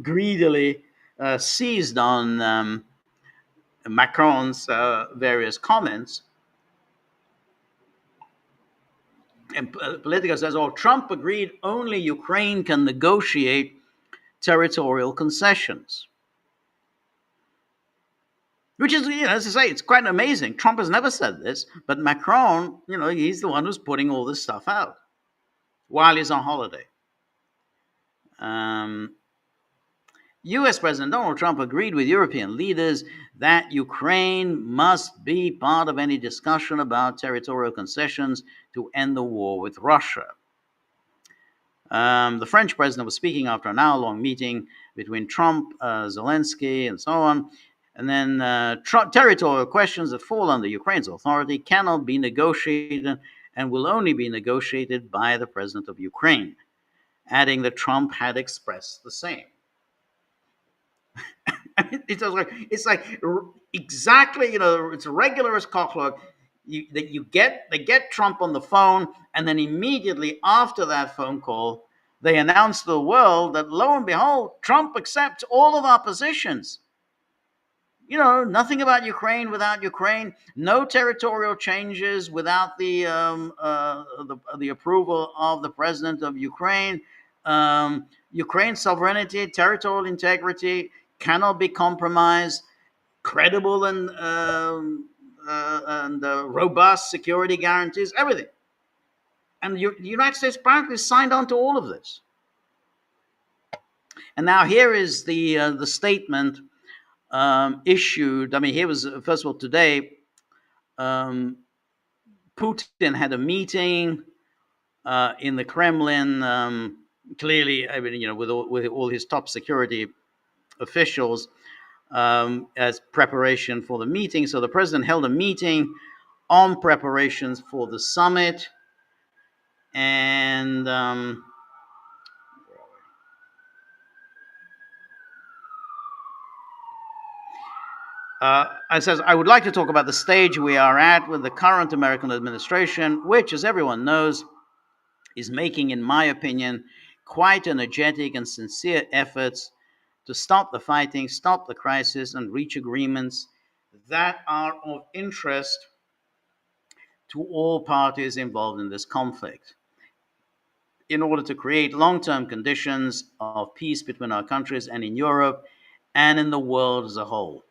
A: greedily seized on Macron's various comments. And Politico says, "Oh, Trump agreed only Ukraine can negotiate territorial concessions," which is, as I say, it's quite amazing. Trump has never said this, but Macron, he's the one who's putting all this stuff out while he's on holiday. U.S. President Donald Trump agreed with European leaders that Ukraine must be part of any discussion about territorial concessions to end the war with Russia. The French president was speaking after an hour-long meeting between Trump, Zelensky, and so on. And then territorial questions that fall under Ukraine's authority cannot be negotiated and will only be negotiated by the president of Ukraine, adding that Trump had expressed the same. It's like exactly, it's regular as clockwork. They get Trump on the phone, and then immediately after that phone call, they announce to the world that, lo and behold, Trump accepts all of our positions. Nothing about Ukraine without Ukraine. No territorial changes without the approval of the president of Ukraine. Ukraine's sovereignty, territorial integrity cannot be compromised. Credible and robust security guarantees, everything. And the United States apparently signed on to all of this. And now here is the statement issued. I mean, here was, first of all, today, Putin had a meeting in the Kremlin, clearly, I mean, with all his top security officials, as preparation for the meeting. So the president held a meeting on preparations for the summit. And it says, I would like to talk about the stage we are at with the current American administration, which, as everyone knows, is making, in my opinion, quite energetic and sincere efforts to stop the fighting, stop the crisis, and reach agreements that are of interest to all parties involved in this conflict, in order to create long-term conditions of peace between our countries and in Europe and in the world as a whole.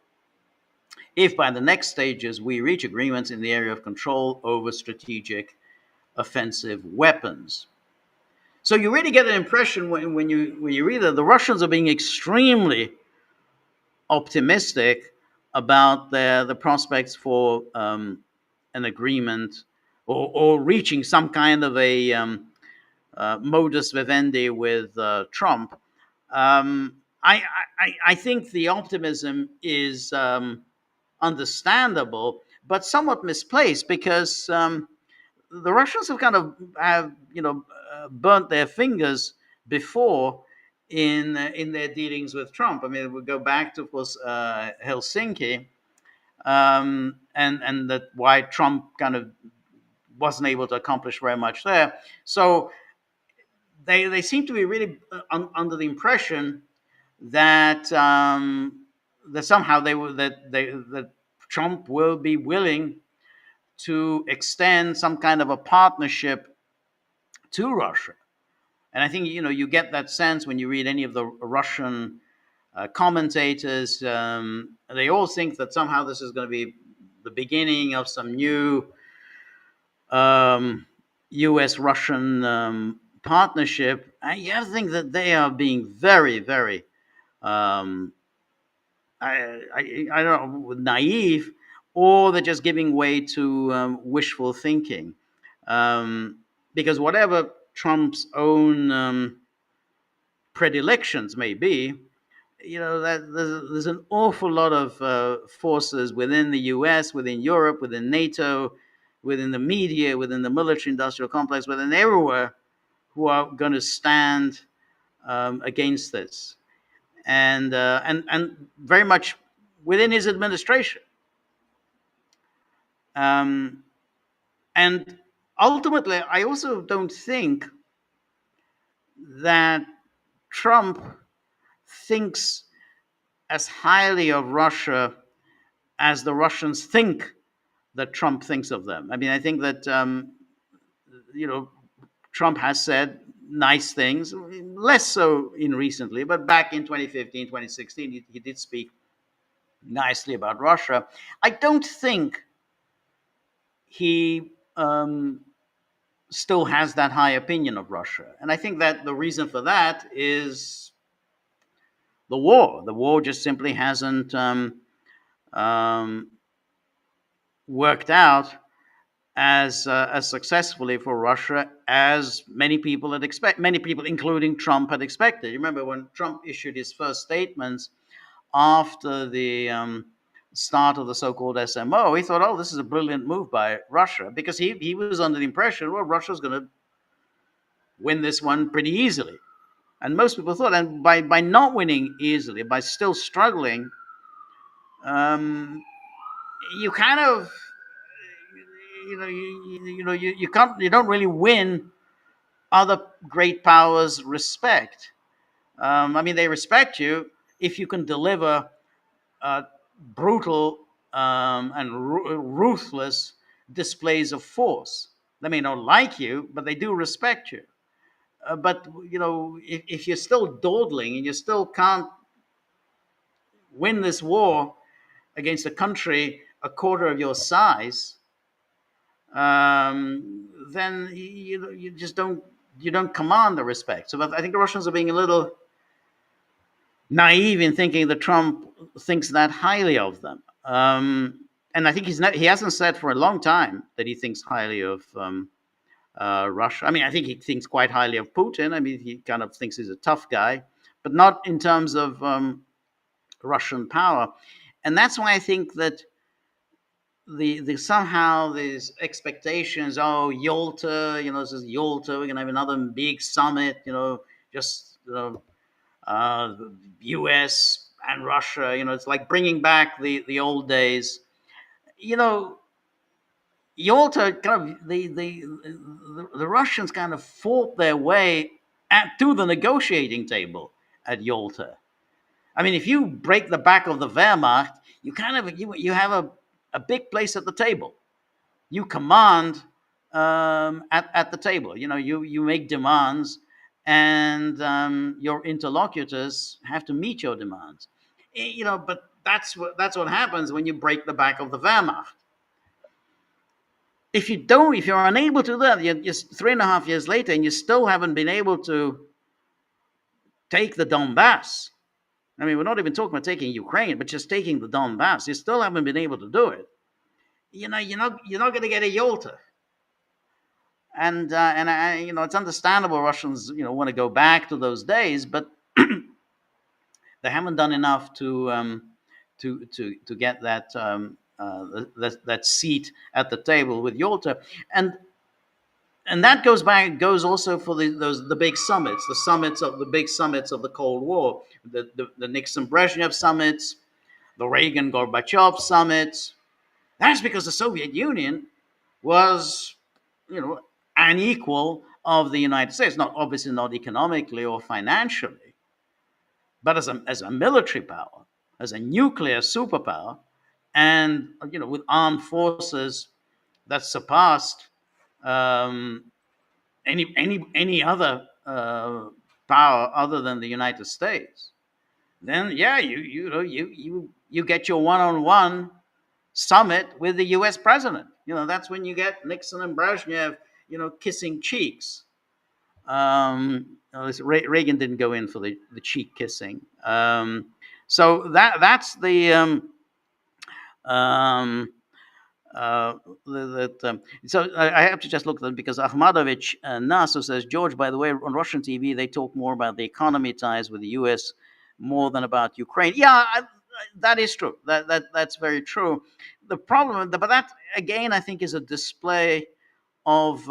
A: If by the next stages we reach agreements in the area of control over strategic offensive weapons. So you really get an impression when you read that the Russians are being extremely optimistic about the prospects for an agreement or reaching some kind of a modus vivendi with Trump. I think the optimism is understandable, but somewhat misplaced, because the Russians have burnt their fingers before in their dealings with Trump. I mean, we go back to, of course, Helsinki, and that why Trump kind of wasn't able to accomplish very much there. So they seem to be really under the impression that that somehow that Trump will be willing to extend some kind of a partnership to Russia. And I think, you get that sense when you read any of the Russian commentators. They all think that somehow this is going to be the beginning of some new U.S.-Russian partnership. You have to think that they are being very, very, I don't know, naive, or they're just giving way to wishful thinking. Um, because whatever Trump's own predilections may be, that there's an awful lot of forces within the U.S., within Europe, within NATO, within the media, within the military-industrial complex, within everywhere, who are going to stand against this, and very much within his administration. Um, and ultimately, I also don't think that Trump thinks as highly of Russia as the Russians think that Trump thinks of them. I mean, I think that you know Trump has said nice things, less so in recently, but back in 2015, 2016, he did speak nicely about Russia. I don't think he still has that high opinion of Russia, and I think that the reason for that is the war. The war just simply hasn't um, worked out as successfully for Russia as many people had expected. Many people, including Trump, had expected. You remember when Trump issued his first statements after the start of the so-called SMO, he thought, "Oh, this is a brilliant move by Russia," because he was under the impression, well, Russia's going to win this one pretty easily, and most people thought, and by not winning easily, by still struggling, um, you kind of you can't you don't really win other great powers respect. I mean, they respect you if you can deliver brutal and ruthless displays of force. They may not like you, but they do respect you. But if you're still dawdling and you still can't win this war against a country a quarter of your size, then you just don't command the respect. So I think the Russians are being a little naive in thinking that Trump thinks that highly of them. And I think he hasn't said for a long time that he thinks highly of Russia. I mean, I think he thinks quite highly of Putin. I mean, he kind of thinks he's a tough guy, but not in terms of Russian power. And that's why I think that the somehow these expectations, oh, Yalta, this is Yalta, we're gonna have another big summit, just US and Russia, it's like bringing back the old days. Yalta kind of the Russians kind of fought their way to the negotiating table at Yalta. I mean, if you break the back of the Wehrmacht, you kind of you have a big place at the table. You command at the table. You make demands, and your interlocutors have to meet your demands. But that's what happens when you break the back of the Wehrmacht. If you're unable to do that, you're just 3.5 years later, and you still haven't been able to take the Donbass. I mean, we're not even talking about taking Ukraine, but just taking the Donbass. You still haven't been able to do it. You're not going to get a Yalta. And it's understandable Russians want to go back to those days, but they haven't done enough to get that seat at the table with Yalta, and that goes also for the big summits, the big summits of the Cold War, the Nixon Brezhnev summits, the Reagan Gorbachev summits. That's because the Soviet Union was, an equal of the United States, obviously not economically or financially, but as a military power, as a nuclear superpower, and with armed forces that surpassed any other power other than the United States. Then yeah, you get your one-on-one summit with the U.S. president. That's when you get Nixon and Brezhnev, kissing cheeks. Reagan didn't go in for the cheek kissing. So that's the uh, that so I have to just look at them because Ahmadovich Naso says, George, by the way, on Russian TV they talk more about the economy ties with the U.S. more than about Ukraine. Yeah, that is true. That's very true. The problem, but that again, I think, is a display of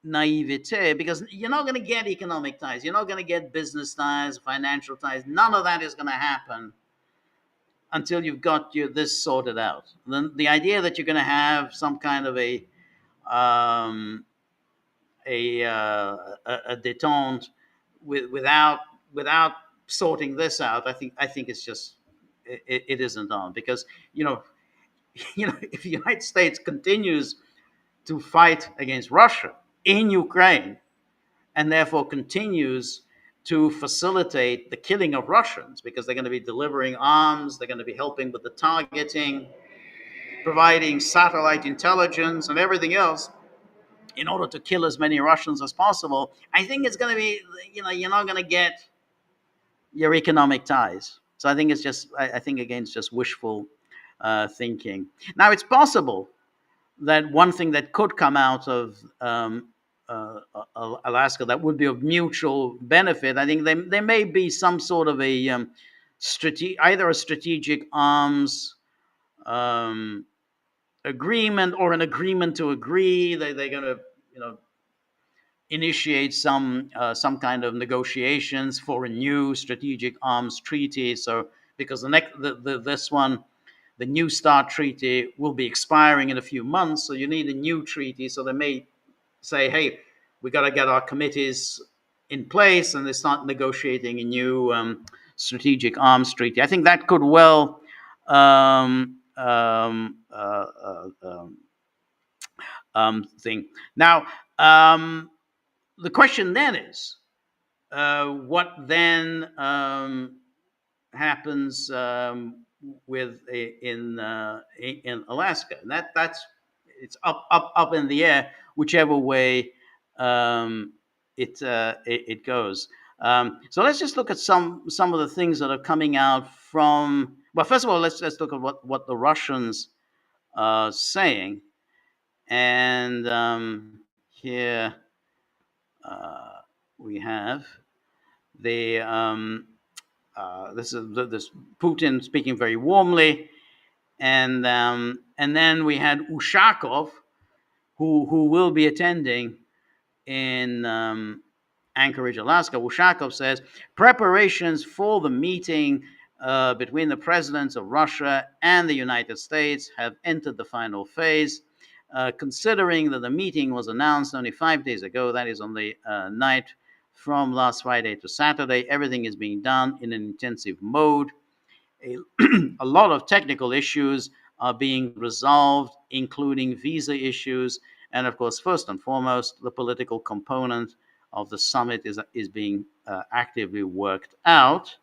A: naivete, because you're not going to get economic ties, you're not going to get business ties, financial ties. None of that is going to happen until you've got this sorted out. Then the idea that you're going to have some kind of um, a detente without sorting this out, I think it's just it isn't on, because you know if the United States continues to fight against Russia in Ukraine, and therefore continues to facilitate the killing of Russians, because they're going to be delivering arms, they're going to be helping with the targeting, providing satellite intelligence and everything else in order to kill as many Russians as possible. I think it's going to be, you're not going to get your economic ties. So I think it's just, I think again, it's just wishful thinking. Now, it's possible that one thing that could come out of Alaska that would be of mutual benefit, I think there may be some sort of a either a strategic arms um, agreement, or an agreement to agree. They're going to, initiate some kind of negotiations for a new strategic arms treaty. So because this one, the New START treaty, will be expiring in a few months, so you need a new treaty. So they may say, hey, we got to get our committees in place, and they start negotiating a new strategic arms treaty. I think that could well thing. Now, the question then is, what then happens with in Alaska? And that's it's up in the air, whichever way it goes. So let's just look at some of the things that are coming out from. Well, first of all, let's look at what the Russians are saying, and here we have the this Putin speaking very warmly, and then we had Ushakov, who will be attending in Anchorage, Alaska. Ushakov says preparations for the meeting between the presidents of Russia and the United States have entered the final phase. Considering that the meeting was announced only 5 days ago, that is on the night from last Friday to Saturday, everything is being done in an intensive mode. A lot of technical issues are being resolved, including visa issues. And of course, first and foremost, the political component of the summit is being actively worked out.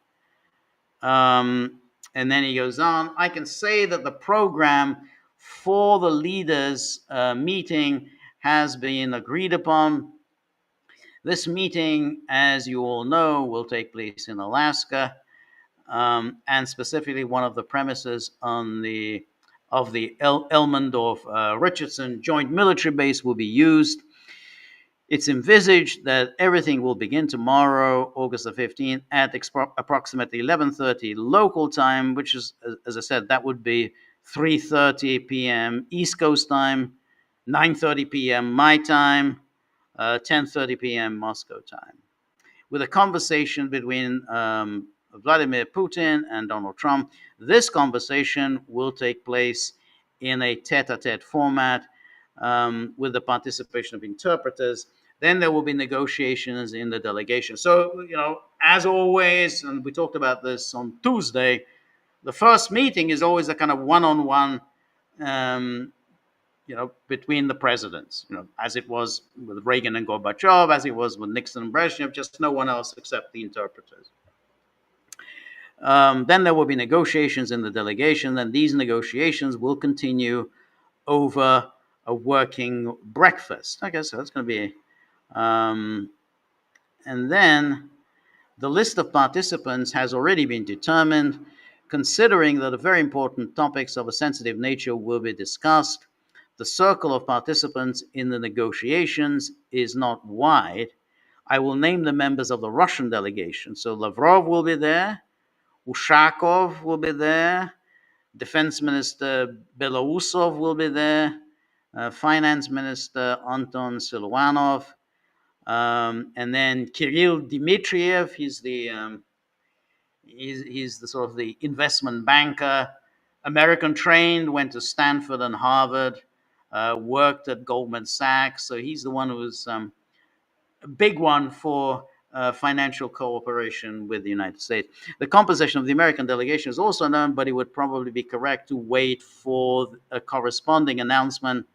A: And then he goes on, I can say that the program for the leaders' meeting has been agreed upon. This meeting, as you all know, will take place in Alaska, and specifically one of the premises of the Elmendorf Richardson Joint Military Base will be used. It's envisaged that everything will begin tomorrow, August the 15th, at approximately 11:30 local time, which is, as I said, that would be 3:30 p.m. East Coast time, 9:30 p.m. my time, 10:30 p.m. Moscow time, with a conversation between Vladimir Putin and Donald Trump. This conversation will take place in a tete-a-tete format with the participation of interpreters. Then there will be negotiations in the delegation. So, as always, and we talked about this on Tuesday, the first meeting is always a kind of one-on-one, between the presidents, as it was with Reagan and Gorbachev, as it was with Nixon and Brezhnev, just no one else except the interpreters. Then there will be negotiations in the delegation, and these negotiations will continue over a working breakfast. I guess that's going to be, and then the list of participants has already been determined, considering that the very important topics of a sensitive nature will be discussed. The circle of participants in the negotiations is not wide. I will name the members of the Russian delegation. So Lavrov will be there, Ushakov will be there, Defense Minister Belousov will be there, Finance Minister Anton Siluanov, and then Kirill Dmitriev. He's the sort of the investment banker, American trained, went to Stanford and Harvard, worked at Goldman Sachs. So he's the one who's a big one for financial cooperation with the United States. The composition of the American delegation is also known, but it would probably be correct to wait for a corresponding announcement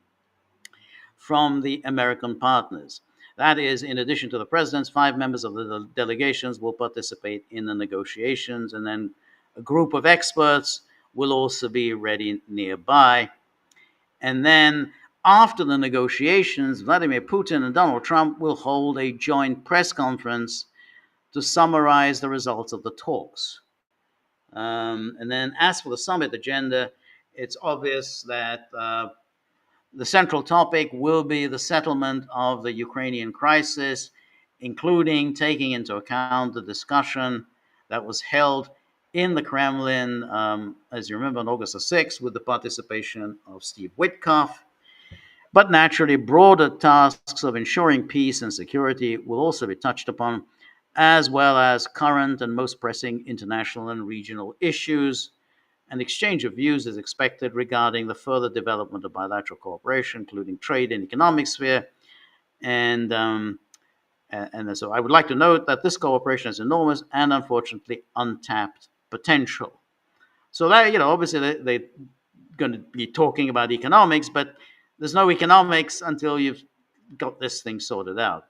A: from the American partners. That is, in addition to the presidents, 5 members of the delegations will participate in the negotiations, and then a group of experts will also be ready nearby. And then after the negotiations, Vladimir Putin and Donald Trump will hold a joint press conference to summarize the results of the talks. And then as for the summit agenda, it's obvious that the central topic will be the settlement of the Ukrainian crisis, including taking into account the discussion that was held in the Kremlin, as you remember, on August the 6th, with the participation of Steve Witkoff. But naturally, broader tasks of ensuring peace and security will also be touched upon, as well as current and most pressing international and regional issues. An exchange of views is expected regarding the further development of bilateral cooperation, including trade and economic sphere. And so I would like to note that this cooperation has enormous and unfortunately untapped potential. So that, obviously they're going to be talking about economics, but there's no economics until you've got this thing sorted out.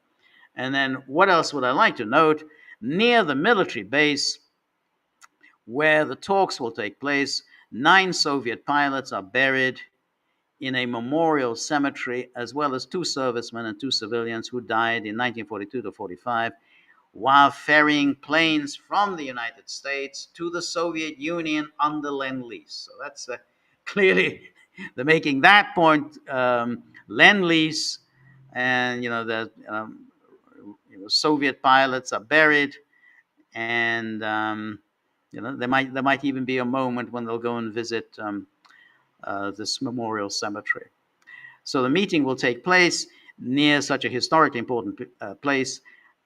A: And then what else would I like to note? Near the military base where the talks will take place, 9 Soviet pilots are buried in a memorial cemetery, as well as 2 servicemen and 2 civilians who died in 1942 to 45 while ferrying planes from the United States to the Soviet Union under Lend-Lease. So that's clearly they're making that point. Lend-Lease, and the Soviet pilots are buried, and there might even be a moment when they'll go and visit this memorial cemetery. So the meeting will take place near such a historically important place,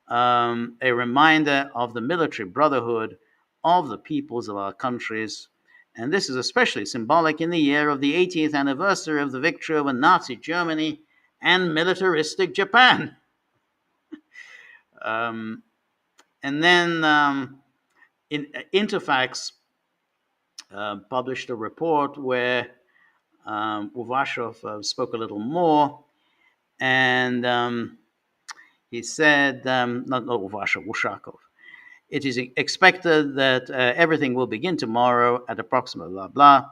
A: a reminder of the military brotherhood of the peoples of our countries. And this is especially symbolic in the year of the 80th anniversary of the victory over Nazi Germany and militaristic Japan. And then Interfax published a report where Uvashov spoke a little more, and he said, not Uvashov, Ushakov, it is expected that everything will begin tomorrow at approximately blah, blah.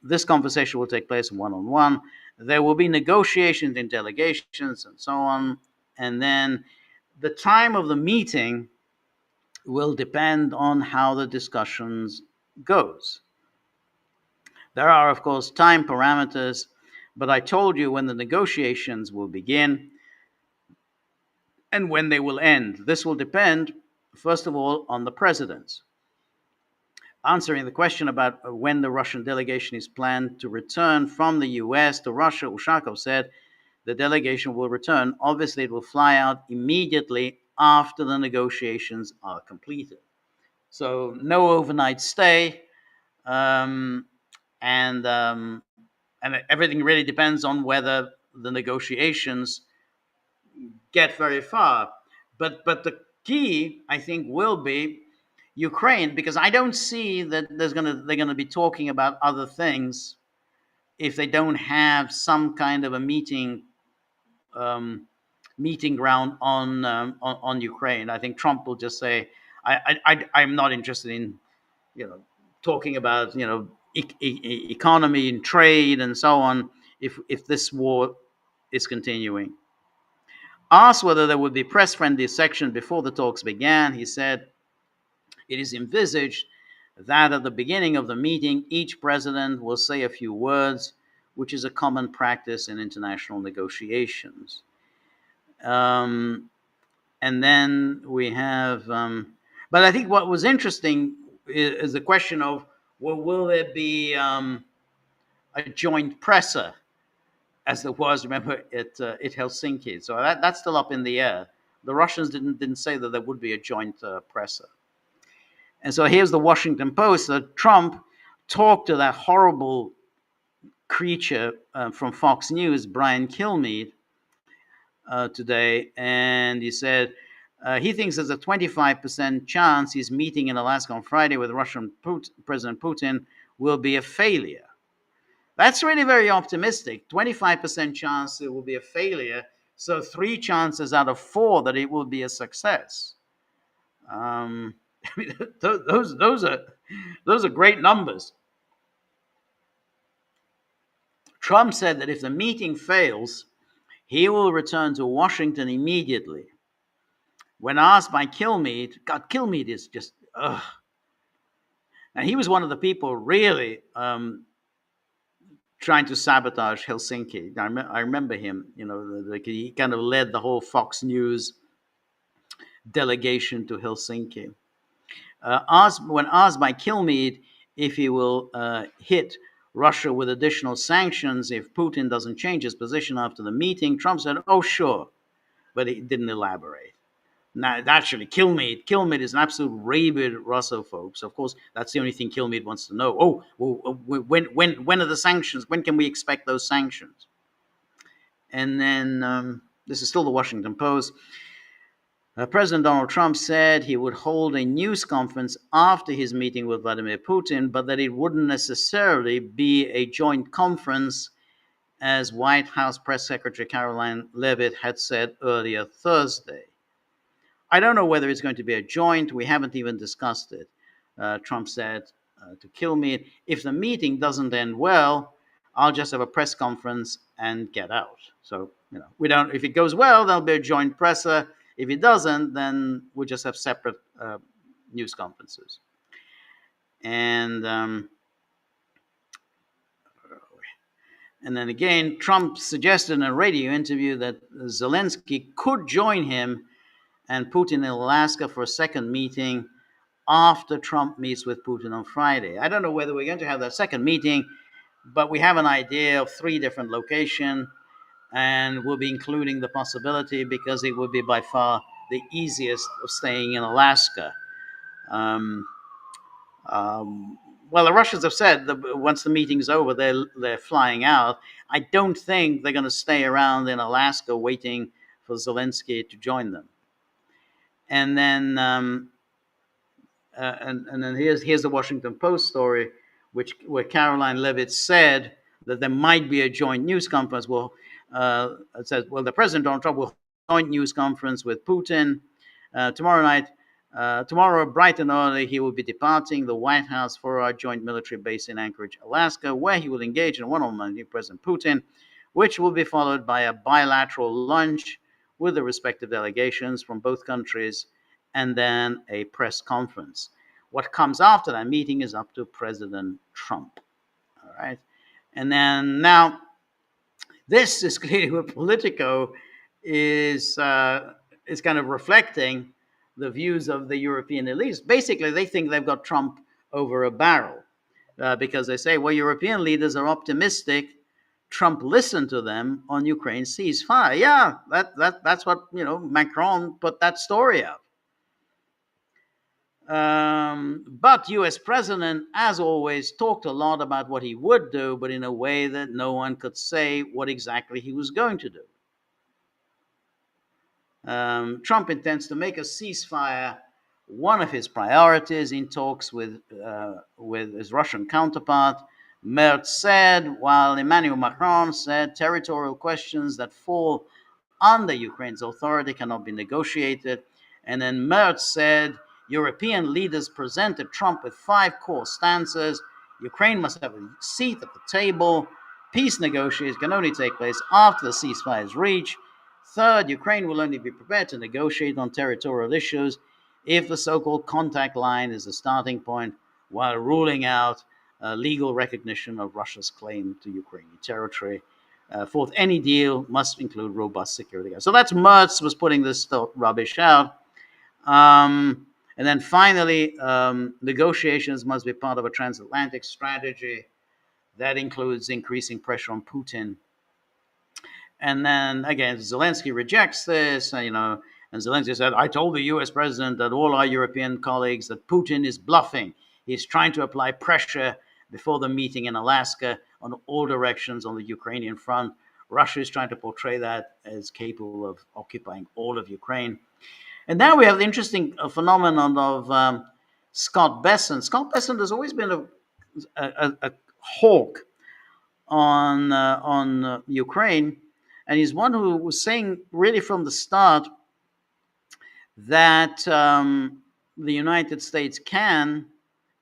A: This conversation will take place one-on-one. There will be negotiations in delegations and so on. And then the time of the meeting will depend on how the discussions goes. There are, of course, time parameters, but I told you when the negotiations will begin and when they will end. This will depend, first of all, on the presidents. Answering the question about when the Russian delegation is planned to return from the US to Russia, Ushakov said the delegation will return. Obviously, it will fly out immediately after the negotiations are completed. So no overnight stay, and everything really depends on whether the negotiations get very far. But the key, I think, will be Ukraine, because I don't see that they're going to be talking about other things if they don't have some kind of a meeting ground on Ukraine. I think Trump will just say, I'm not interested in talking about economy and trade and so on if this war is continuing. Asked whether there would be press-friendly section before the talks began, he said, it is envisaged that at the beginning of the meeting, each president will say a few words which is a common practice in international negotiations. Um, and then we have, but I think what was interesting is the question of, well, will there be a joint presser, as there was, remember, at Helsinki? So that's still up in the air. The Russians didn't say that there would be a joint presser. And so here's the Washington Post that Trump talked to that horrible creature from Fox News, Brian Kilmeade, today, and he said he thinks there's a 25% chance his meeting in Alaska on Friday with Russian President Putin will be a failure. That's really very optimistic. 25% chance it will be a failure. So 3 chances out of 4 that it will be a success. I mean, those are great numbers. Trump said that if the meeting fails, he will return to Washington immediately. When asked by Kilmeade, God, Kilmeade is just, ugh. And he was one of the people really trying to sabotage Helsinki. I remember him, he kind of led the whole Fox News delegation to Helsinki. When asked by Kilmeade if he will hit Russia with additional sanctions if Putin doesn't change his position after the meeting, Trump said, "Oh, sure," but he didn't elaborate. Now, actually, Kilmeade is an absolute rabid Russophobe. So, of course, that's the only thing Kilmeade wants to know. Oh, well, when are the sanctions? When can we expect those sanctions? And then this is still the Washington Post. President Donald Trump said he would hold a news conference after his meeting with Vladimir Putin, but that it wouldn't necessarily be a joint conference, as White House Press Secretary Caroline Leavitt had said earlier Thursday. I don't know whether it's going to be a joint. We haven't even discussed it. Trump said to Kilmeade, if the meeting doesn't end well, I'll just have a press conference and get out. So, we don't. If it goes well, there'll be a joint presser. If it doesn't, then we'll just have separate news conferences. And then again, Trump suggested in a radio interview that Zelensky could join him and Putin in Alaska for a second meeting after Trump meets with Putin on Friday. I don't know whether we're going to have that second meeting, but we have an idea of 3 different locations, and we'll be including the possibility because it would be by far the easiest of staying in Alaska. Well, the Russians have said that once the meeting's over, they're flying out. I don't think they're going to stay around in Alaska waiting for Zelensky to join them. And then, and then here's the Washington Post story, where Caroline Leavitt said that there might be a joint news conference. Well, it says, well, the President Donald Trump will hold a joint news conference with Putin tomorrow night. Tomorrow, bright and early, he will be departing the White House for our joint military base in Anchorage, Alaska, where he will engage in one-on-one with President Putin, which will be followed by a bilateral lunch with the respective delegations from both countries, and then a press conference. What comes after that meeting is up to President Trump. All right. And then now, this is clearly where Politico is kind of reflecting the views of the European elites. Basically, they think they've got Trump over a barrel because they say, well, European leaders are optimistic. Trump listened to them on Ukraine ceasefire. Yeah, that's what, Macron put that story out. But U.S. President, as always, talked a lot about what he would do, but in a way that no one could say what exactly he was going to do. Trump intends to make a ceasefire one of his priorities in talks with his Russian counterpart. Merz said, while Emmanuel Macron said territorial questions that fall under Ukraine's authority cannot be negotiated. And then Merz said, European leaders presented Trump with 5 core stances. Ukraine must have a seat at the table. Peace negotiations can only take place after the ceasefire is reached. Third, Ukraine will only be prepared to negotiate on territorial issues if the so-called contact line is the starting point, while ruling out legal recognition of Russia's claim to Ukrainian territory. Fourth, any deal must include robust security guards. So that's Merz was putting this rubbish out. And then finally, negotiations must be part of a transatlantic strategy that includes increasing pressure on Putin. And then again, Zelensky rejects this, and Zelensky said, I told the US president that all our European colleagues that Putin is bluffing. He's trying to apply pressure before the meeting in Alaska on all directions on the Ukrainian front. Russia is trying to portray that as capable of occupying all of Ukraine. And now we have the interesting phenomenon of Scott Bessent. Scott Bessent has always been a hawk on Ukraine, and he's one who was saying really from the start that the United States can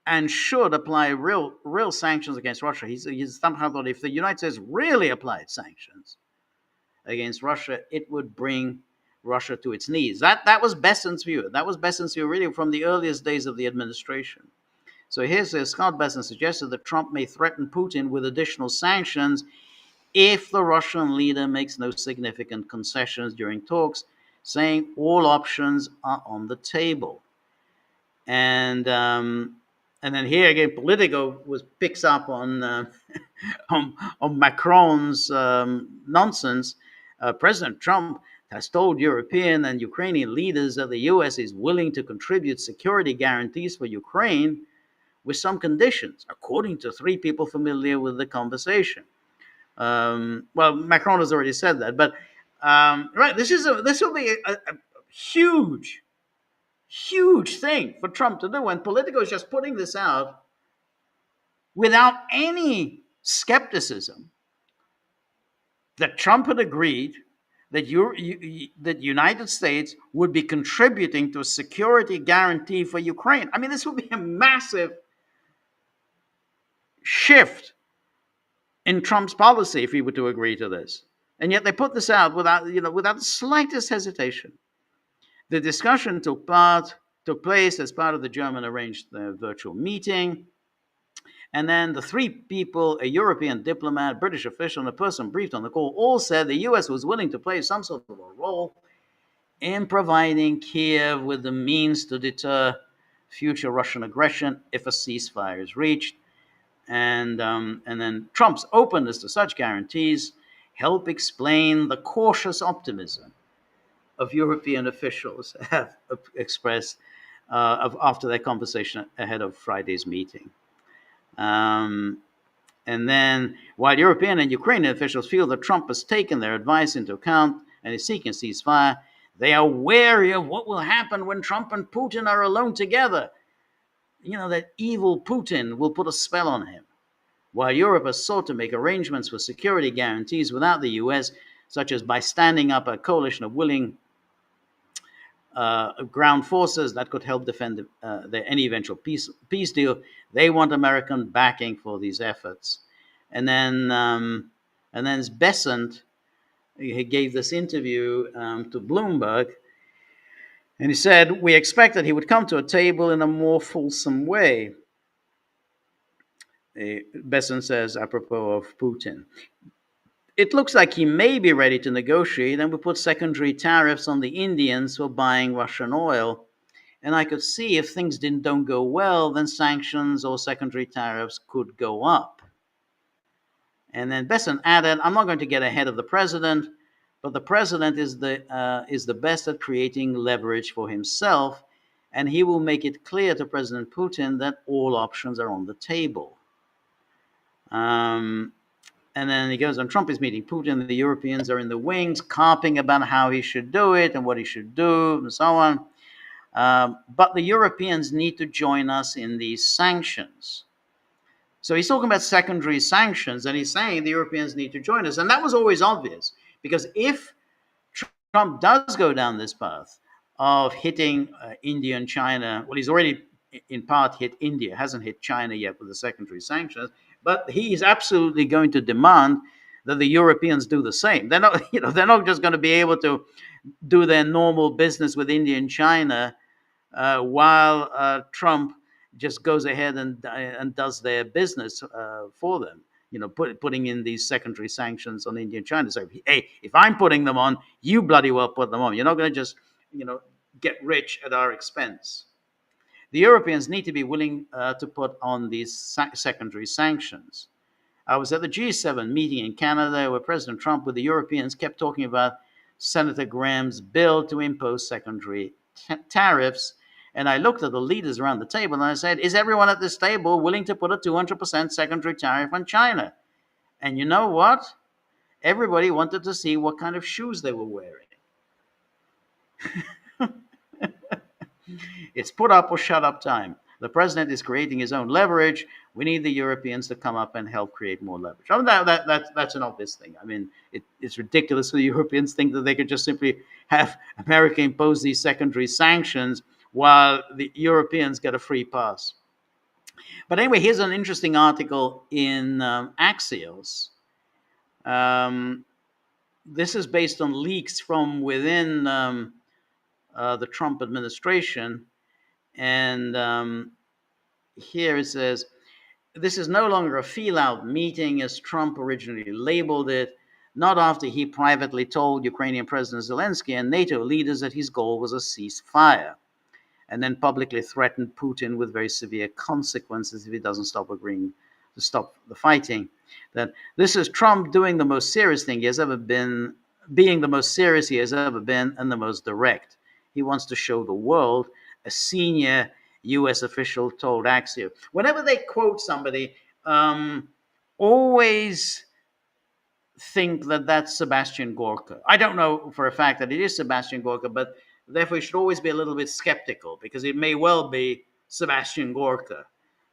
A: and should apply real sanctions against Russia. He's somehow thought if the United States really applied sanctions against Russia, it would bring Russia to its knees. That was Bessent's view. That was Bessent's view really from the earliest days of the administration. So here's Scott Bessent suggested that Trump may threaten Putin with additional sanctions if the Russian leader makes no significant concessions during talks, saying all options are on the table. And then here again, Politico picks up on Macron's nonsense. President Trump has told European and Ukrainian leaders that the U.S. is willing to contribute security guarantees for Ukraine with some conditions, according to three people familiar with the conversation. Well, Macron has already said that, but right, this will be a huge thing for Trump to do, and Politico is just putting this out without any skepticism that Trump had agreed that that United States would be contributing to a security guarantee for Ukraine. I mean, this would be a massive shift in Trump's policy if he were to agree to this. And yet they put this out without the slightest hesitation. The discussion took place as part of the German arranged virtual meeting. And then the three people, a European diplomat, British official, and a person briefed on the call, all said the U.S. was willing to play some sort of a role in providing Kiev with the means to deter future Russian aggression if a ceasefire is reached. And then Trump's openness to such guarantees help explain the cautious optimism of European officials have expressed after their conversation ahead of Friday's meeting. And then, while European and Ukrainian officials feel that Trump has taken their advice into account and is seeking a ceasefire, they are wary of what will happen when Trump and Putin are alone together. That evil Putin will put a spell on him. While Europe has sought to make arrangements for security guarantees without the U.S., such as by standing up a coalition of willing ground forces that could help defend any eventual peace deal, they want American backing for these efforts. And then Bessent, he gave this interview to Bloomberg, and he said, we expect that he would come to a table in a more fulsome way. Bessent says, apropos of Putin, it looks like he may be ready to negotiate and would put secondary tariffs on the Indians for buying Russian oil. And I could see if things don't go well, then sanctions or secondary tariffs could go up. And then Bessent added, I'm not going to get ahead of the president, but the president is the best at creating leverage for himself, and he will make it clear to President Putin that all options are on the table. And then he goes on, Trump is meeting Putin. The Europeans are in the wings, carping about how he should do it and what he should do and so on. But the Europeans need to join us in these sanctions. So he's talking about secondary sanctions, and he's saying the Europeans need to join us. And that was always obvious, because if Trump does go down this path of hitting India and China, well, he's already in part hit India, hasn't hit China yet with the secondary sanctions, but he's absolutely going to demand that the Europeans do the same. They're not just going to be able to do their normal business with India and China while Trump just goes ahead and does their business for them. Putting in these secondary sanctions on India and China. So, hey, if I'm putting them on, you bloody well put them on. You're not going to just, get rich at our expense. The Europeans need to be willing to put on these secondary sanctions. I was at the G7 meeting in Canada where President Trump with the Europeans kept talking about Senator Graham's bill to impose secondary tariffs. And I looked at the leaders around the table and I said, is everyone at this table willing to put a 200% secondary tariff on China? And you know what? Everybody wanted to see what kind of shoes they were wearing. It's put up or shut up time. The president is creating his own leverage. We need the Europeans to come up and help create more leverage. I mean, that's an obvious thing. I mean, it's ridiculous for the Europeans think that they could just simply have America impose these secondary sanctions while the Europeans get a free pass. But anyway, here's an interesting article in Axios. This is based on leaks from within the Trump administration. And here it says, this is no longer a feel-out meeting as Trump originally labeled it, not after he privately told Ukrainian President Zelensky and NATO leaders that his goal was a ceasefire, and then publicly threatened Putin with very severe consequences if he doesn't stop agreeing to stop the fighting. That this is Trump doing the most serious thing he has ever been, being the most serious he has ever been, and the most direct. He wants to show the world, a senior U.S. official told Axios. Whenever they quote somebody, always think that that's Sebastian Gorka. I don't know for a fact that it is Sebastian Gorka, but therefore you should always be a little bit skeptical because it may well be Sebastian Gorka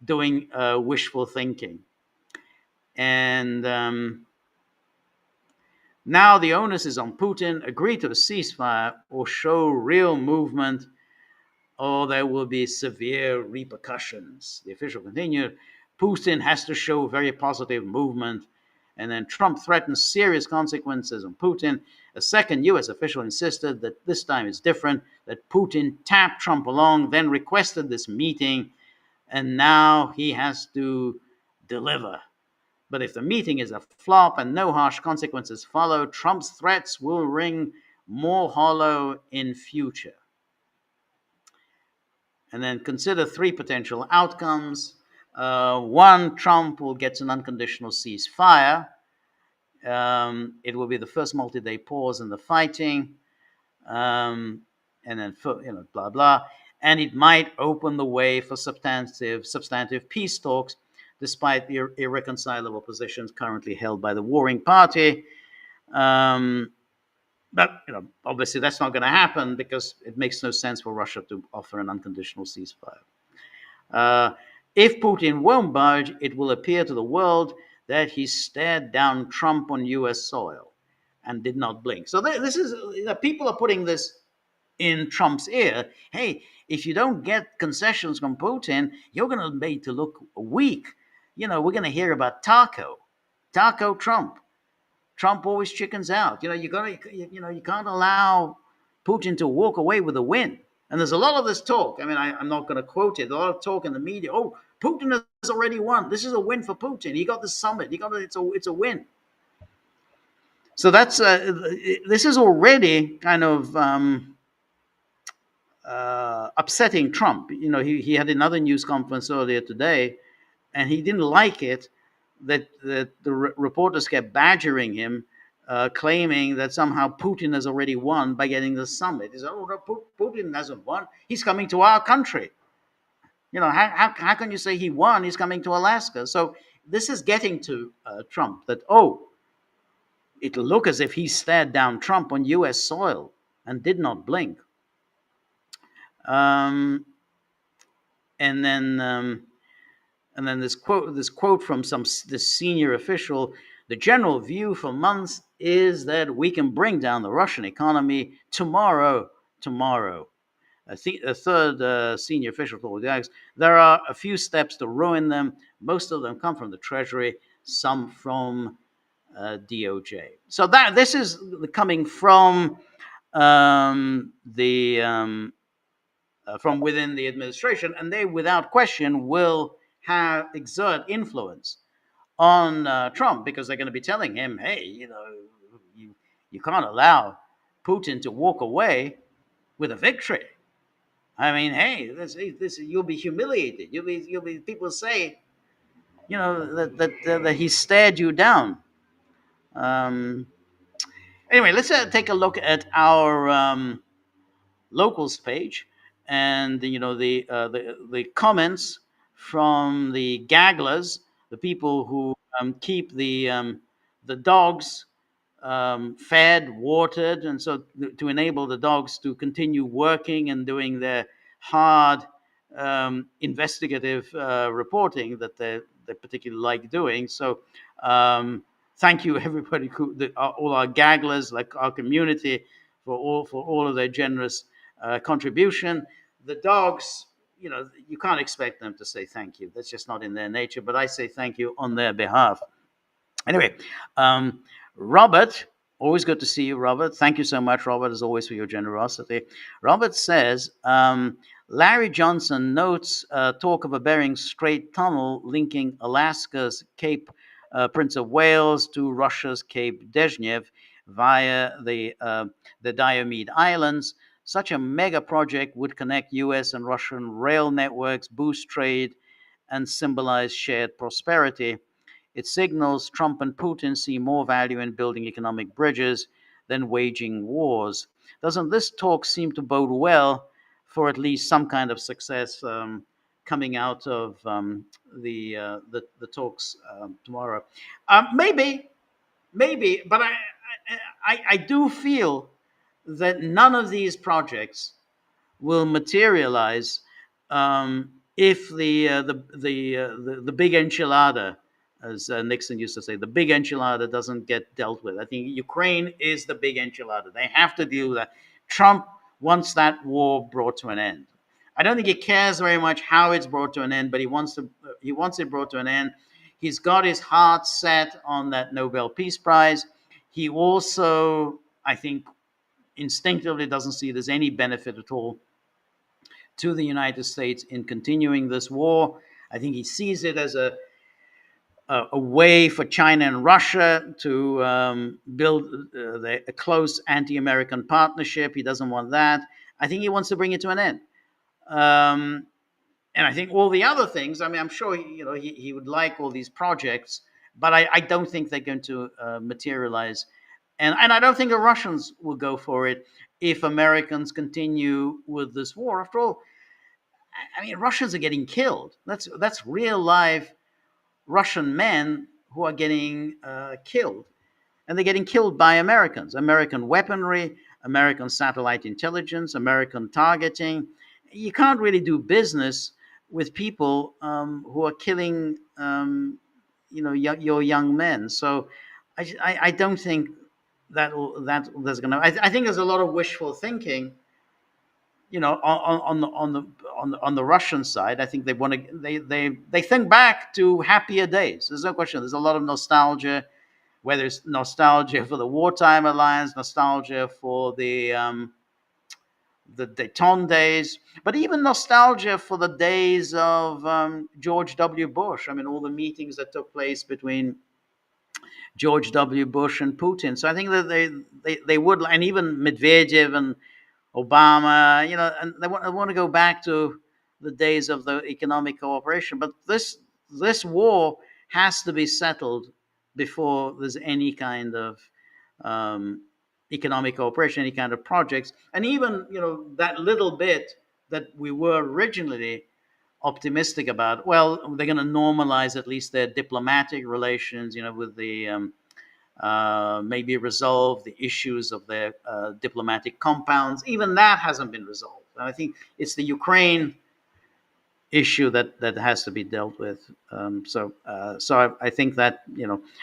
A: doing wishful thinking. And now the onus is on Putin. Agree to a ceasefire or show real movement, or there will be severe repercussions. The official continued, Putin has to show very positive movement. And then Trump threatened serious consequences on Putin. A second U.S. official insisted that this time is different, that Putin tapped Trump along, then requested this meeting, and now he has to deliver. But if the meeting is a flop and no harsh consequences follow, Trump's threats will ring more hollow in future. And then consider three potential outcomes. One, Trump will get an unconditional ceasefire. It will be the first multi-day pause in the fighting. And then, blah, blah. And it might open the way for substantive peace talks, despite the irreconcilable positions currently held by the warring party. But obviously that's not going to happen because it makes no sense for Russia to offer an unconditional ceasefire. If Putin won't budge, it will appear to the world that he stared down Trump on U.S. soil and did not blink. So this is, people are putting this in Trump's ear. Hey, if you don't get concessions from Putin, you're going to be made to look weak. We're going to hear about Taco Trump. Trump always chickens out. You can't allow Putin to walk away with a win. And there's a lot of this talk. I mean, I'm not going to quote it. A lot of talk in the media. Oh, Putin has already won. This is a win for Putin. He got the summit. It's a win. So that's this is already kind of upsetting Trump. He had another news conference earlier today, and he didn't like it that the reporters kept badgering him, claiming that somehow Putin has already won by getting the summit. He said, "Oh no, Putin hasn't won. He's coming to our country." How can you say he won? He's coming to Alaska. So this is getting to Trump that, it'll look as if he stared down Trump on U.S. soil and did not blink. And then this quote from this senior official: the general view for months is that we can bring down the Russian economy tomorrow. A third senior official told the there are a few steps to ruin them. Most of them come from the Treasury, some from DOJ. So this is coming from the from within the administration, and they, without question, will exert influence on Trump, because they're going to be telling him, "Hey, you can't allow Putin to walk away with a victory. I mean, hey, this you'll be humiliated. You'll be people say, that he stared you down." Um, anyway, let's take a look at our locals page, and the comments from the Gagglers, the people who keep the dogs fed, watered, and so to enable the dogs to continue working and doing their hard investigative reporting that they particularly like doing. So thank you everybody, all our Gagglers, like our community, for all of their generous contribution. The dogs, you can't expect them to say thank you. That's just not in their nature. But I say thank you on their behalf. Anyway, Robert, always good to see you, Robert. Thank you so much, Robert, as always, for your generosity. Robert says, Larry Johnson notes talk of a Bering Strait tunnel linking Alaska's Cape Prince of Wales to Russia's Cape Dezhnev via the Diomede Islands. Such a mega project would connect U.S. and Russian rail networks, boost trade, and symbolize shared prosperity. It signals Trump and Putin see more value in building economic bridges than waging wars. Doesn't this talk seem to bode well for at least some kind of success coming out of the talks tomorrow? Maybe, but I do feel that none of these projects will materialize if the big enchilada, as Nixon used to say, the big enchilada doesn't get dealt with. I think Ukraine is the big enchilada. They have to deal with that. Trump wants that war brought to an end. I don't think he cares very much how it's brought to an end, but he wants it brought to an end. He's got his heart set on that Nobel Peace Prize. He also, I think, instinctively doesn't see there's any benefit at all to the United States in continuing this war. I think he sees it as a way for China and Russia to build a close anti-American partnership. He doesn't want that. I think he wants to bring it to an end. And I think all the other things, I mean, I'm sure he would like all these projects, but I don't think they're going to materialize. And I don't think the Russians will go for it if Americans continue with this war. After all, I mean, Russians are getting killed. That's real live Russian men who are getting killed. And they're getting killed by Americans. American weaponry, American satellite intelligence, American targeting. You can't really do business with people who are killing, your young men. So I don't think that there's going to. I think there's a lot of wishful thinking. On the Russian side, I think they want to. They think back to happier days. There's no question. There's a lot of nostalgia, whether it's nostalgia for the wartime alliance, nostalgia for the Dayton days, but even nostalgia for the days of George W. Bush. I mean, all the meetings that took place between George W. Bush and Putin. So I think that they would, and even Medvedev and Obama, and they want to go back to the days of the economic cooperation. But this war has to be settled before there's any kind of economic cooperation, any kind of projects, and even that little bit that we were originally optimistic about. Well, they're going to normalize at least their diplomatic relations, with the maybe resolve the issues of their diplomatic compounds. Even that hasn't been resolved. And I think it's the Ukraine issue that has to be dealt with. So I think that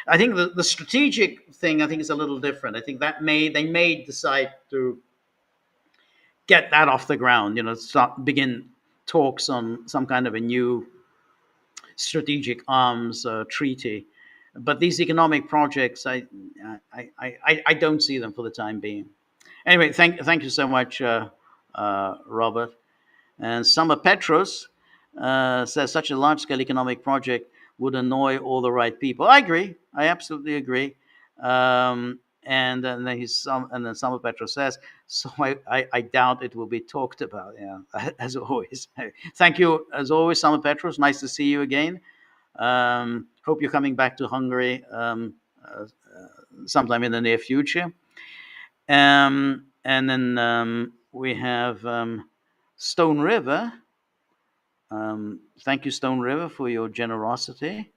A: I think the strategic thing I think is a little different. I think that they may decide to get that off the ground. Begin talks on some kind of a new strategic arms treaty. But these economic projects, I don't see them for the time being. Anyway, thank you so much, Robert. And Summer Petros says such a large-scale economic project would annoy all the right people. I agree. I absolutely agree. And then Summer Petros says, so I doubt it will be talked about. Yeah, as always. Thank you, as always, Summer Petros. Nice to see you again. Hope you're coming back to Hungary sometime in the near future. And then we have Stone River. Thank you, Stone River, for your generosity.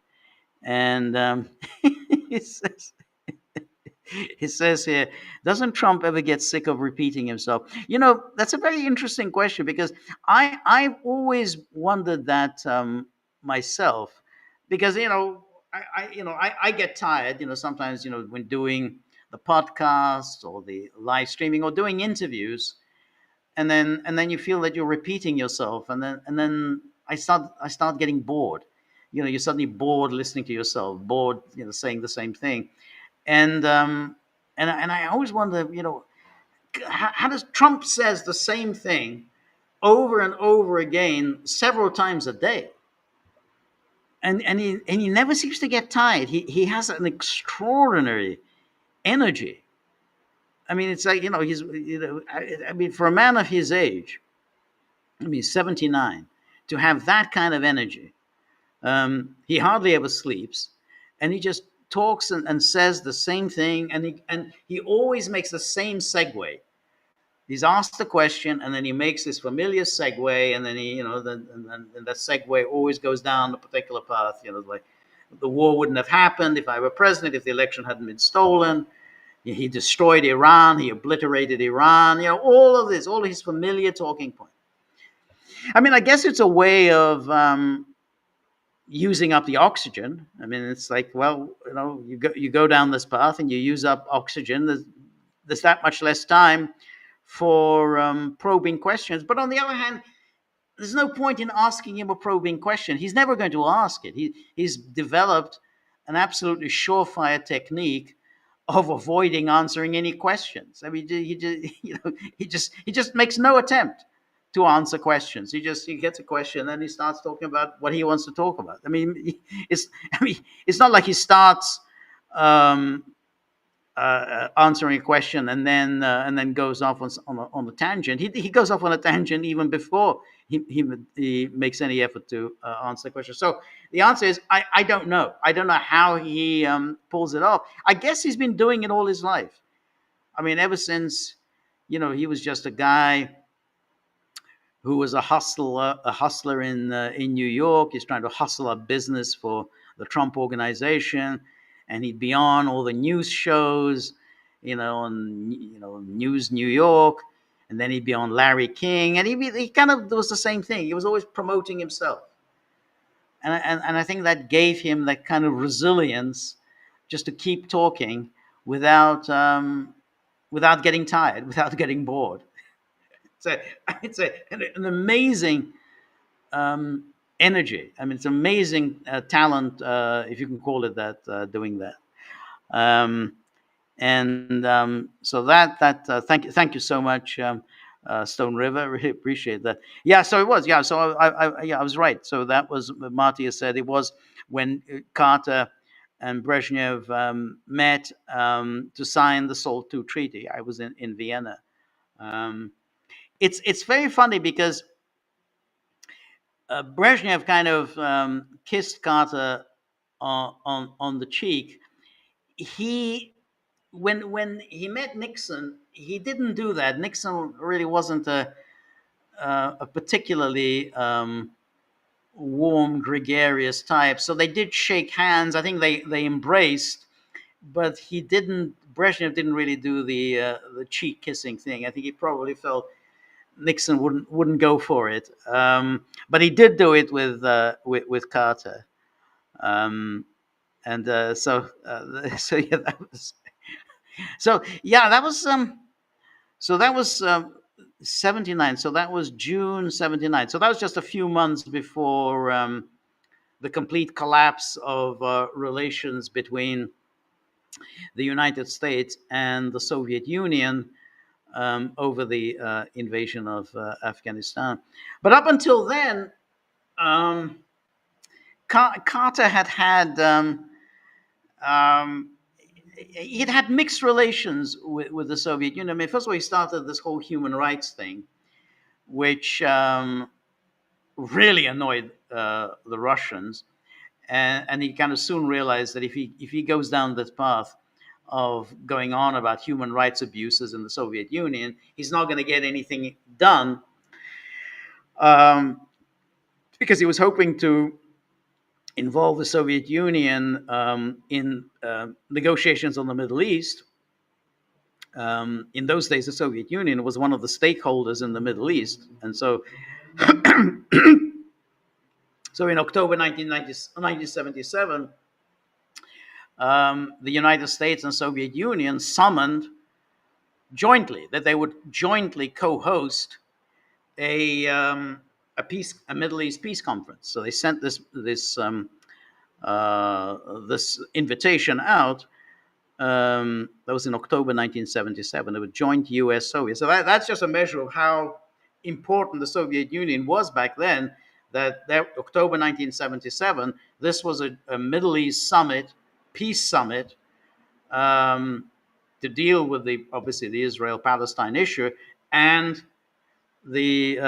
A: And it says, it says here, doesn't Trump ever get sick of repeating himself? That's a very interesting question, because I've always wondered that myself, because I get tired. Sometimes when doing the podcast or the live streaming or doing interviews, and then you feel that you're repeating yourself, and then I start getting bored. You're suddenly bored listening to yourself, bored saying the same thing. And um and, and I always wonder, how does Trump says the same thing over and over again several times a day, and he never seems to get tired. He has an extraordinary energy. I mean, it's like, I mean, for a man of his age, I mean, 79, to have that kind of energy. He hardly ever sleeps, and he just talks and says the same thing, and he always makes the same segue. He's asked a question, and then he makes this familiar segue, and then and that segue always goes down a particular path. Like, the war wouldn't have happened if I were president, if the election hadn't been stolen. He destroyed Iran. He obliterated Iran. All of this, all of his familiar talking points. I mean, I guess it's a way of using up the oxygen. I mean, it's like, well, you go down this path and you use up oxygen. There's that much less time for probing questions. But on the other hand, there's no point in asking him a probing question. He's never going to ask it. He's developed an absolutely surefire technique of avoiding answering any questions. I mean, he just makes no attempt to answer questions. He gets a question, and then he starts talking about what he wants to talk about. It's not like he starts um, answering a question and then goes off on a tangent. He goes off on a tangent even before he makes any effort to answer the question. So the answer is, I don't know. I don't know how he pulls it off. I guess he's been doing it all his life. I mean, ever since he was just a guy who was a hustler in New York. He's trying to hustle up business for the Trump organization, and he'd be on all the news shows, on News New York, and then he'd be on Larry King, and he kind of was the same thing. He was always promoting himself, and I think that gave him that kind of resilience, just to keep talking without getting tired, without getting bored. So it's an amazing energy. I mean, it's amazing talent, if you can call it that, doing that. Um, and so thank you so much, Stone River. Really appreciate that. Yeah, so it was. Yeah, so I was right. So that was, Marty has said, it was when Carter and Brezhnev met to sign the SALT II treaty. I was in Vienna. Um, it's very funny, because Brezhnev kind of kissed Carter on the cheek. He when he met Nixon, he didn't do that. Nixon really wasn't a particularly warm, gregarious type. So they did shake hands. I think they embraced, but he didn't. Brezhnev didn't really do the cheek kissing thing. I think he probably felt Nixon wouldn't go for it, but he did do it with Carter, and so yeah, that was 79. So that was June 79. So that was just a few months before the complete collapse of relations between the United States and the Soviet Union. over the invasion of Afghanistan. But up until then, um, Carter um, he'd had mixed relations with the Soviet Union. I mean, first of all, he started this whole human rights thing, which really annoyed the Russians, and he kind of soon realized that if he goes down this path of going on about human rights abuses in the Soviet Union, he's not going to get anything done, um, because he was hoping to involve the Soviet Union in negotiations on the Middle East. In those days, the Soviet Union was one of the stakeholders in the Middle East, and so so in October 1977, the United States and Soviet Union summoned jointly that they would jointly co-host a Middle East peace conference. So they sent this invitation out. That was in October 1977. It was joint U.S.-Soviet. So that's just a measure of how important the Soviet Union was back then. That October 1977, this was a Middle East summit, peace summit, to deal with obviously the Israel-Palestine issue, and the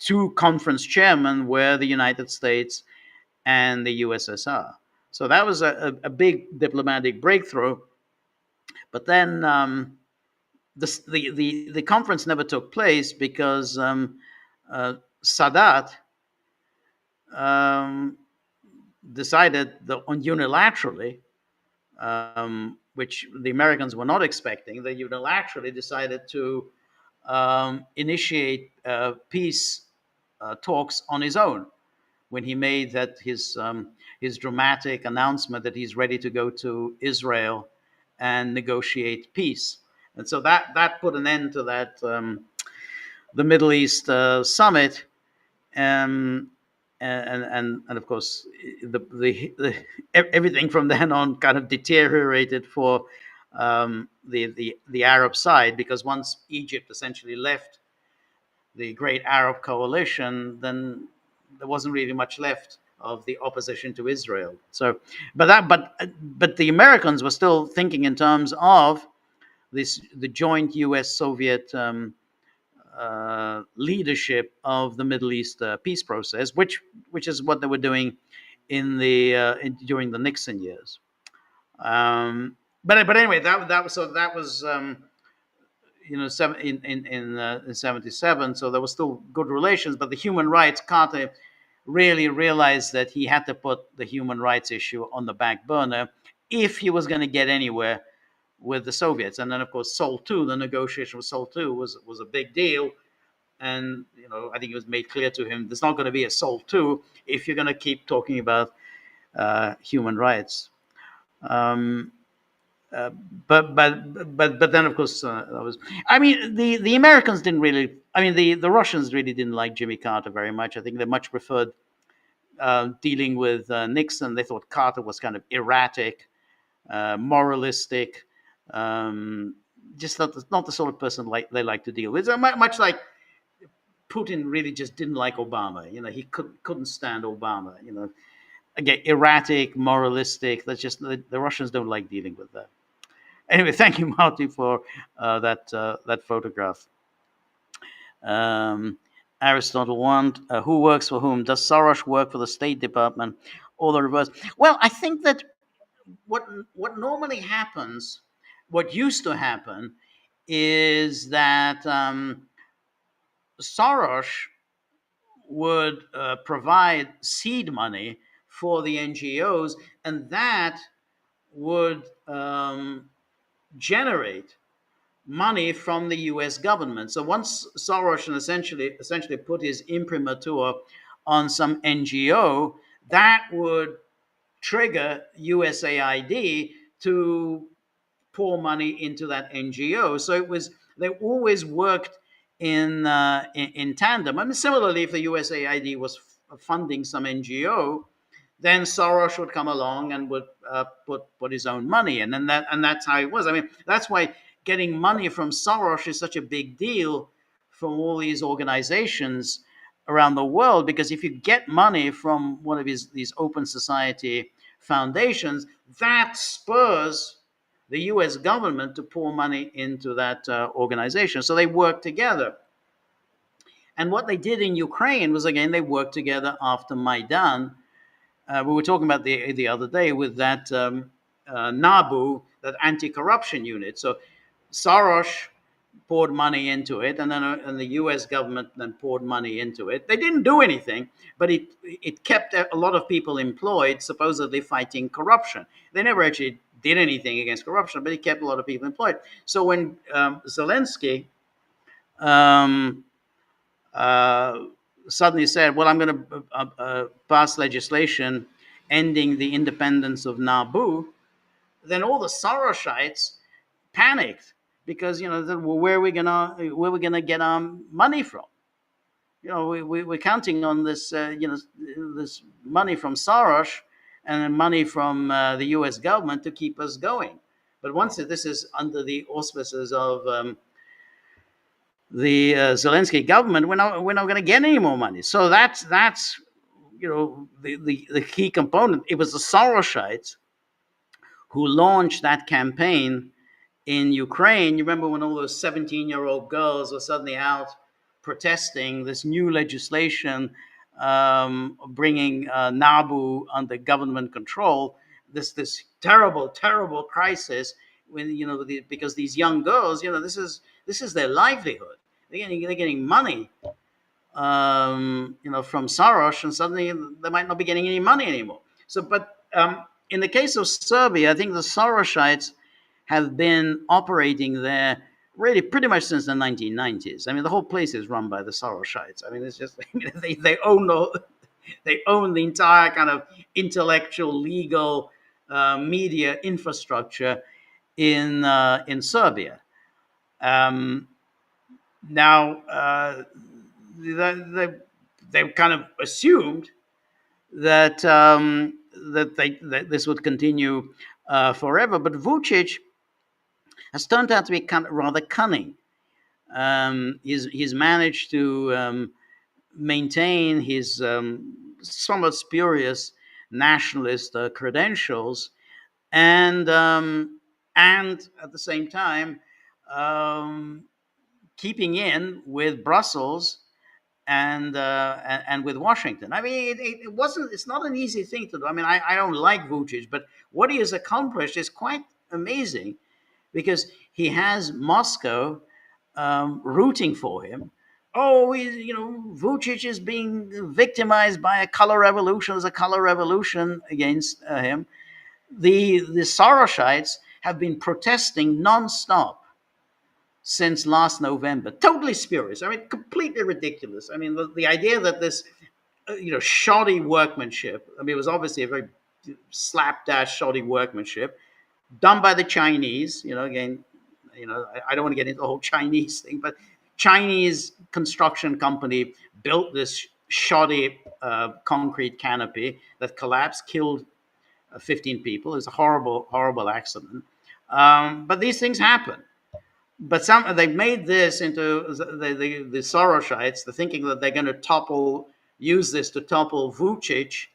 A: two conference chairmen were the United States and the USSR. So that was a big diplomatic breakthrough. But then the conference never took place because Sadat decided that unilaterally, which the Americans were not expecting, they unilaterally decided to initiate peace talks on his own, when he made his dramatic announcement that he's ready to go to Israel and negotiate peace. And so that put an end to the Middle East summit, and of course everything from then on kind of deteriorated for the Arab side, because once Egypt essentially left the great Arab coalition, then there wasn't really much left of the opposition to Israel. So, but the Americans were still thinking in terms of the joint U.S.-Soviet leadership of the Middle East peace process, which is what they were doing during the Nixon years. But anyway, that was in 77. So there was still good relations, but the human rights, Carter really realized that he had to put the human rights issue on the back burner if he was going to get anywhere with the Soviets. And then, of course, Seoul II, the negotiation with Seoul II was a big deal. And, I think it was made clear to him there's not going to be a Seoul II if you're going to keep talking about human rights. But then, of course, the Americans didn't really. The Russians really didn't like Jimmy Carter very much. I think they much preferred dealing with Nixon. They thought Carter was kind of erratic, moralistic, just not the sort of person they like to deal with. Much like Putin really just didn't like Obama. He couldn't stand Obama. Again, erratic, moralistic. That's just the Russians don't like dealing with that. Anyway, thank you, Marty, for that photograph. Aristotle 1, who works for whom? Does Soros work for the State Department or the reverse? Well, I think that what normally happens, what used to happen, is that Soros would provide seed money for the NGOs, and that would generate money from the U.S. government. So once Soros essentially put his imprimatur on some NGO, that would trigger USAID to pour money into that NGO. So they always worked in tandem. Similarly, if the USAID was funding some NGO, then Soros would come along and would put his own money in, and that's how it was. That's why getting money from Soros is such a big deal from all these organizations around the world, because if you get money from one of these open society foundations, that spurs the US government to pour money into that organization. So they work together. And what they did in Ukraine was, again, they worked together after Maidan. We were talking about the other day with that NABU, that anti-corruption unit. So Soros poured money into it, and the U.S. government then poured money into it. They didn't do anything, but it kept a lot of people employed, supposedly fighting corruption. They never actually did anything against corruption, but it kept a lot of people employed. So when Zelensky um, uh, suddenly said, "Well, I'm going to pass legislation ending the independence of Nabu," then all the Sorosites panicked, because well, where are we gonna get our money from? We're counting on this this money from Soros and money from the U.S. government to keep us going. But once this is under the auspices of the Zelensky government, we're not going to get any more money. So that's the key component. It was the Sorosites who launched that campaign in Ukraine. You remember when all those 17-year-old girls were suddenly out protesting this new legislation, bringing Nabu under government control. This terrible crisis, when because these young girls, this is their livelihood. They're getting money, from Soros, and suddenly they might not be getting any money anymore. So, but in the case of Serbia, I think the Sorosites have been operating there really pretty much since the 1990s. I mean, the whole place is run by the Sorosites. I mean, it's just they own the entire kind of intellectual, legal, media infrastructure in Serbia. Now, they kind of assumed that that this would continue forever, but Vucic has turned out to be kind of rather cunning. He's managed to maintain his somewhat spurious nationalist credentials, and at the same time keeping in with Brussels and with Washington. I mean, it wasn't. It's not an easy thing to do. I mean, I don't like Vucic, but what he has accomplished is quite amazing, because he has Moscow rooting for him. Oh, Vucic is being victimized by a color revolution. There's a color revolution against him. The Sorosites have been protesting nonstop since last November. Totally spurious. I mean, completely ridiculous. I mean, the idea that this, shoddy workmanship. I mean, it was obviously a very slapdash, shoddy workmanship done by the Chinese. Again, I don't want to get into the whole Chinese thing, but Chinese construction company built this shoddy concrete canopy that collapsed, killed 15 people. It was a horrible, horrible accident. But these things happen. But they've made this into the Sorosites, the thinking that they're going to use this to topple Vucic,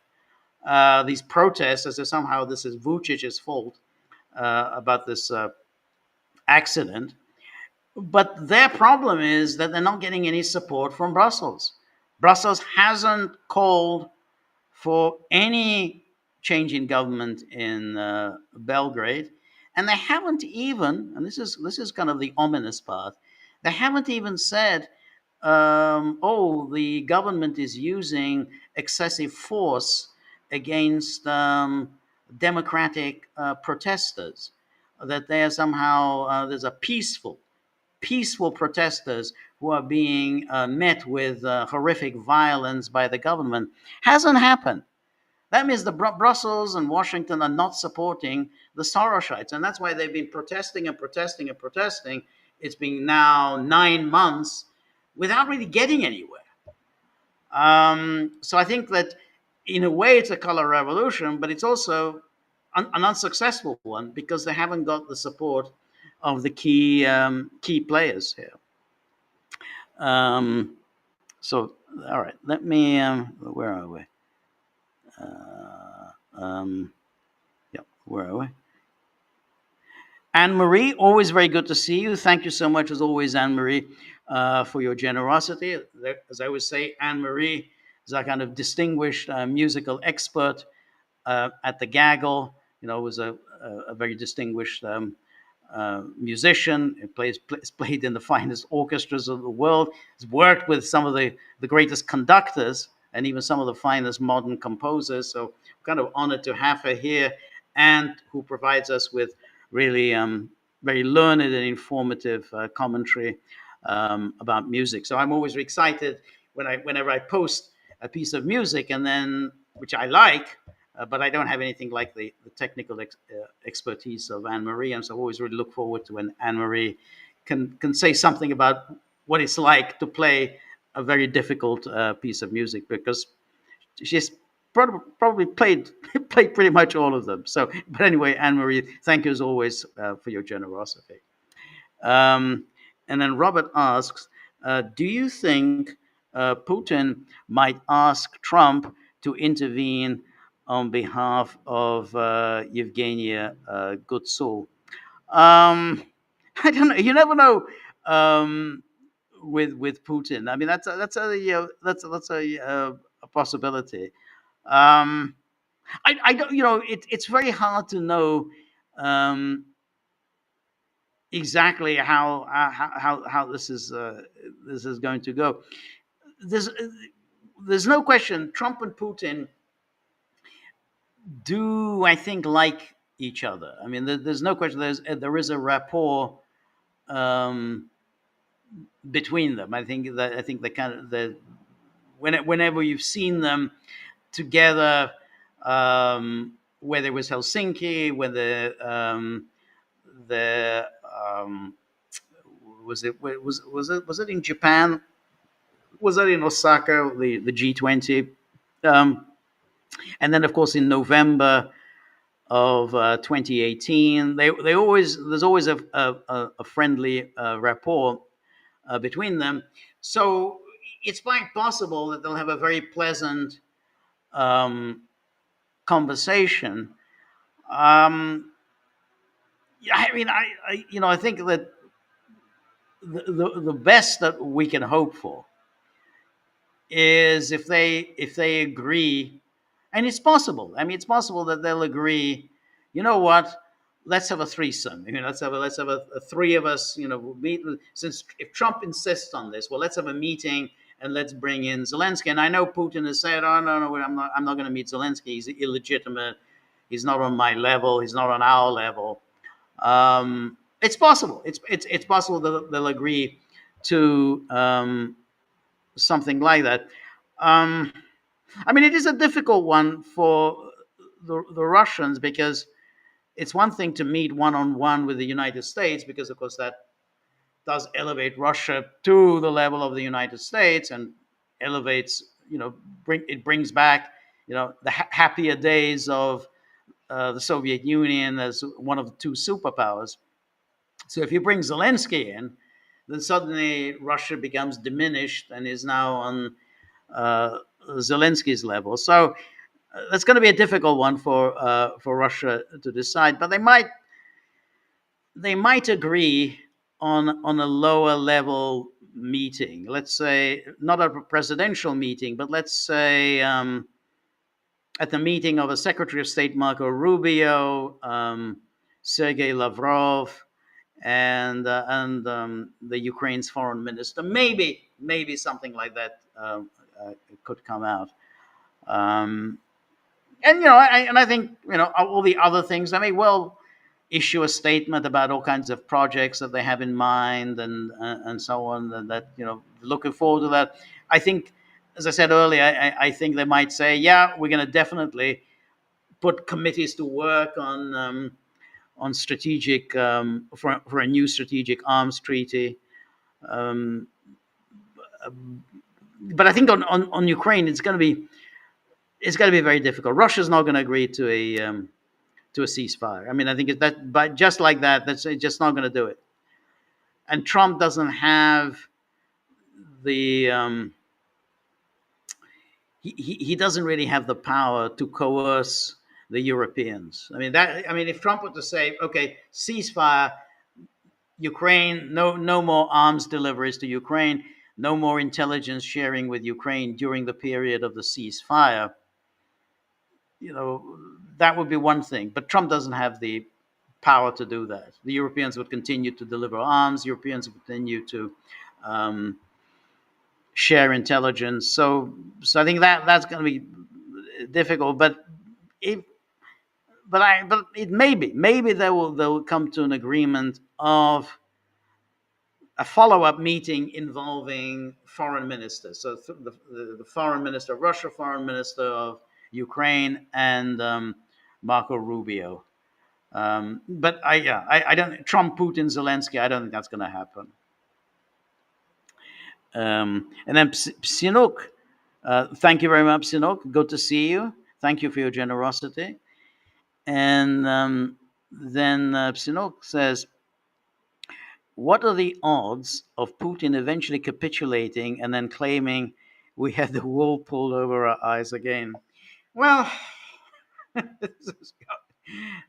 A: these protests, as if somehow this is Vucic's fault about this accident. But their problem is that they're not getting any support from Brussels. Brussels hasn't called for any change in government in Belgrade, and they haven't even, and this is kind of the ominous part, they haven't even said, oh, the government is using excessive force against democratic protesters, that they are somehow, there's a peaceful protesters who are being met with horrific violence by the government. Hasn't happened. That means the Brussels and Washington are not supporting the Sorosites, and that's why they've been protesting and protesting and protesting. It's been now 9 months without really getting anywhere. So I think that in a way it's a color revolution, but it's also an unsuccessful one, because they haven't got the support of the key players here. Um, so, all right, let me. Where are we? Yeah, where are we? Anne Marie, always very good to see you. Thank you so much, as always, Anne Marie, for your generosity. As I always say, Anne Marie is our kind of distinguished musical expert at the Gaggle. Was a very distinguished musician. It played in the finest orchestras of the world. Has worked with some of the greatest conductors and even some of the finest modern composers. So, I'm kind of honored to have her here, and who provides us with really very learned and informative commentary about music. So I'm always excited whenever I post a piece of music, and then which I like, but I don't have anything like the technical expertise of Anne Marie, and so I always really look forward to when Anne Marie can say something about what it's like to play a very difficult piece of music, because she's probably played pretty much all of them. So, but anyway, Anne Marie, thank you as always for your generosity. Um, and then Robert asks, do you think Putin might ask Trump to intervene on behalf of Yevgenia Gutsul? Um, I don't know. You never know with Putin. I mean, that's a possibility. Um, I don't. It's very hard to know exactly how this is going to go. There's there's no question. Trump and Putin do, I think, like each other. I mean, there's no question. There is a rapport um, between them. I think the kind of whenever you've seen them together, whether it was Helsinki, whether the was it in Japan? Was it in Osaka, the G20? Um, and then, of course, in November of 2018, there's always a friendly rapport between them. So it's quite possible that they'll have a very pleasant conversation. I mean, I think that the best that we can hope for is if they agree, and it's possible. I mean, it's possible that they'll agree. You know what? Let's have a threesome. Let's have a three of us. Meet. Since if Trump insists on this, well, let's have a meeting and let's bring in Zelensky. And I know Putin has said, "Oh no, I'm not going to meet Zelensky. He's illegitimate. He's not on my level. He's not on our level." It's possible. It's possible that they'll agree to something like that. I mean, it is a difficult one for the Russians, because it's one thing to meet one on one with the United States, because of course that does elevate Russia to the level of the United States, and elevates, it brings back, the happier days of the Soviet Union as one of the two superpowers. So if you bring Zelensky in, then suddenly Russia becomes diminished and is now on Zelensky's level. So that's going to be a difficult one for Russia to decide. But they might agree on a lower level meeting. Let's say not a presidential meeting, but let's say at the meeting of a Secretary of State Marco Rubio, Sergei Lavrov, and the Ukraine's foreign minister. Maybe something like that could come out. And I think all the other things. I may well issue a statement about all kinds of projects that they have in mind, and so on. And that looking forward to that. I think, as I said earlier, I think they might say, yeah, we're going to definitely put committees to work on strategic for a new strategic arms treaty. But I think on Ukraine, it's going to be very difficult. Russia's not going to agree to a ceasefire. I mean, I think it's that, but just like that, that's just not going to do it. And Trump doesn't have the he doesn't really have the power to coerce the Europeans. I mean, if Trump were to say, okay, ceasefire, Ukraine, no more arms deliveries to Ukraine, no more intelligence sharing with Ukraine during the period of the ceasefire, that would be one thing. But Trump doesn't have the power to do that. The Europeans would continue to deliver arms. Europeans would continue to share intelligence. So I think that's going to be difficult. But it maybe they'll come to an agreement of a follow-up meeting involving foreign ministers. So the foreign minister of Russia, foreign minister of Ukraine, and Marco Rubio. But I don't. Trump, Putin, Zelensky. I don't think that's going to happen. And then Sinuk, thank you very much, Sinuk. Good to see you. Thank you for your generosity. And then Sinuk says, what are the odds of Putin eventually capitulating and then claiming we had the wool pulled over our eyes again? Well,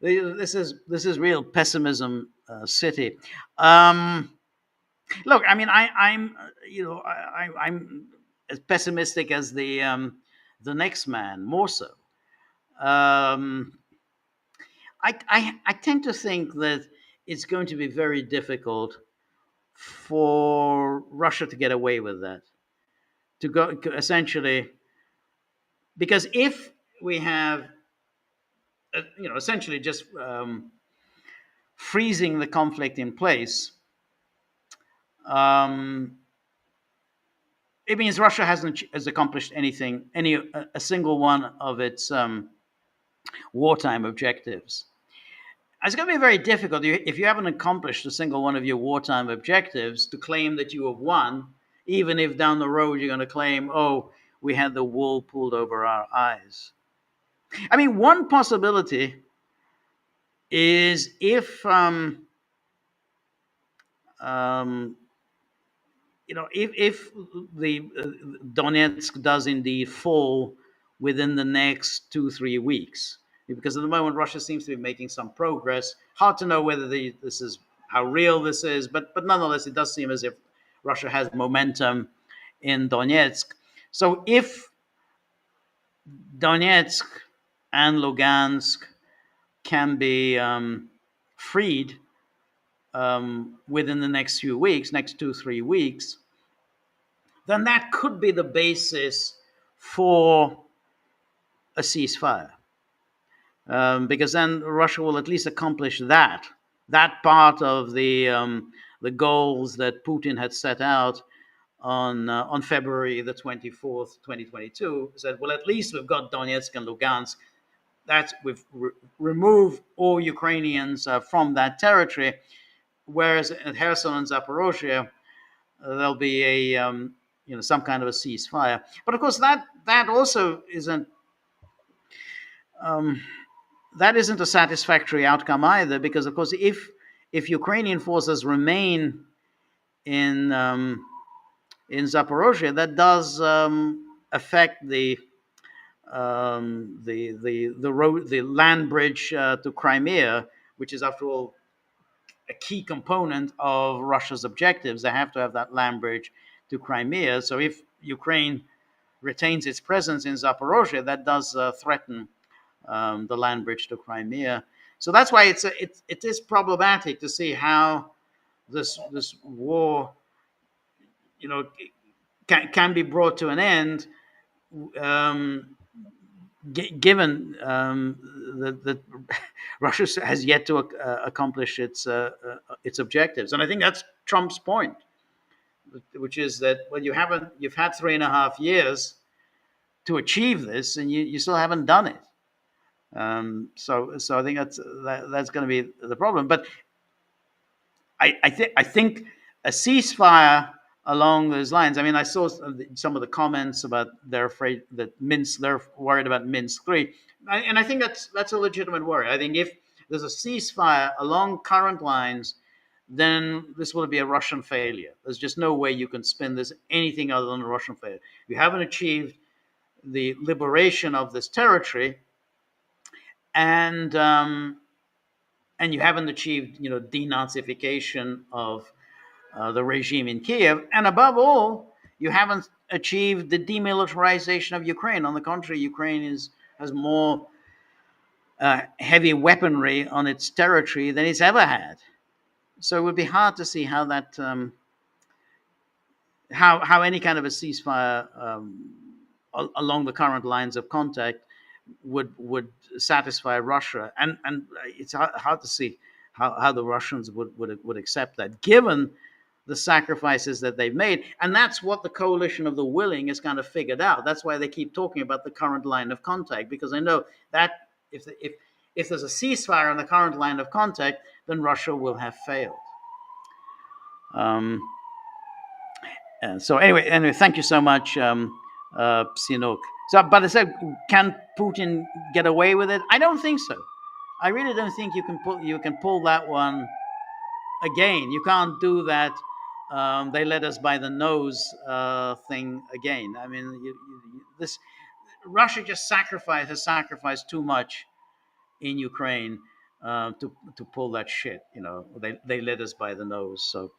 A: this is real pessimism city. Look, I mean, I'm as pessimistic as the next man, more so. I tend to think that it's going to be very difficult for Russia to get away with that, to go essentially, because if we have, essentially just freezing the conflict in place, it means Russia has accomplished a single one of its wartime objectives. It's going to be very difficult if you haven't accomplished a single one of your wartime objectives to claim that you have won, even if down the road you're going to claim, oh, we had the wool pulled over our eyes. I mean, one possibility is if if the Donetsk does indeed fall within the next 2-3 weeks, because at the moment Russia seems to be making some progress. Hard to know whether this is how real this is, but nonetheless, it does seem as if Russia has momentum in Donetsk. So if Donetsk and Lugansk can be freed within the next few weeks, next 2-3 weeks, then that could be the basis for a ceasefire. Because then Russia will at least accomplish that part of the goals that Putin had set out on February the 24th, 2022. Said, well, at least we've got Donetsk and Lugansk. We've removed all Ukrainians from that territory. Whereas at Kherson and Zaporozhye, there'll be some kind of a ceasefire. But of course, that also isn't. That isn't a satisfactory outcome either, because of course, if Ukrainian forces remain in Zaporozhye, that does affect the road, the land bridge to Crimea, which is, after all, a key component of Russia's objectives. They have to have that land bridge to Crimea. So if Ukraine retains its presence in Zaporozhye, that does threaten the land bridge to Crimea. So that's why it is problematic to see how this war, can be brought to an end, given that Russia has yet to accomplish its objectives. And I think that's Trump's point, which is that, well, you've had 3.5 years to achieve this, and you still haven't done it. So I think that's going to be the problem. But I think a ceasefire along those lines. I mean, I saw some of the comments about they're afraid that they're worried about Minsk III. And I think that's a legitimate worry. I think if there's a ceasefire along current lines, then this will be a Russian failure. There's just no way you can spin this anything other than a Russian failure. You haven't achieved the liberation of this territory, and and you haven't achieved, denazification of the regime in Kiev, and above all, you haven't achieved the demilitarization of Ukraine. On the contrary, Ukraine has more heavy weaponry on its territory than it's ever had. So it would be hard to see how that how any kind of a ceasefire along the current lines of contact would satisfy Russia, and it's hard to see how the Russians would accept that, given the sacrifices that they've made. And that's what the coalition of the willing has kind of figured out. That's why they keep talking about the current line of contact, because they know that if there's a ceasefire on the current line of contact, then Russia will have failed. And so anyway, thank you so much, Sinok. So, but I said, can Putin get away with it? I don't think so. I really don't think you can pull that one again. You can't do that. They led us by the nose thing again. I mean, this Russia just has sacrificed too much in Ukraine to pull that shit. They led us by the nose. So.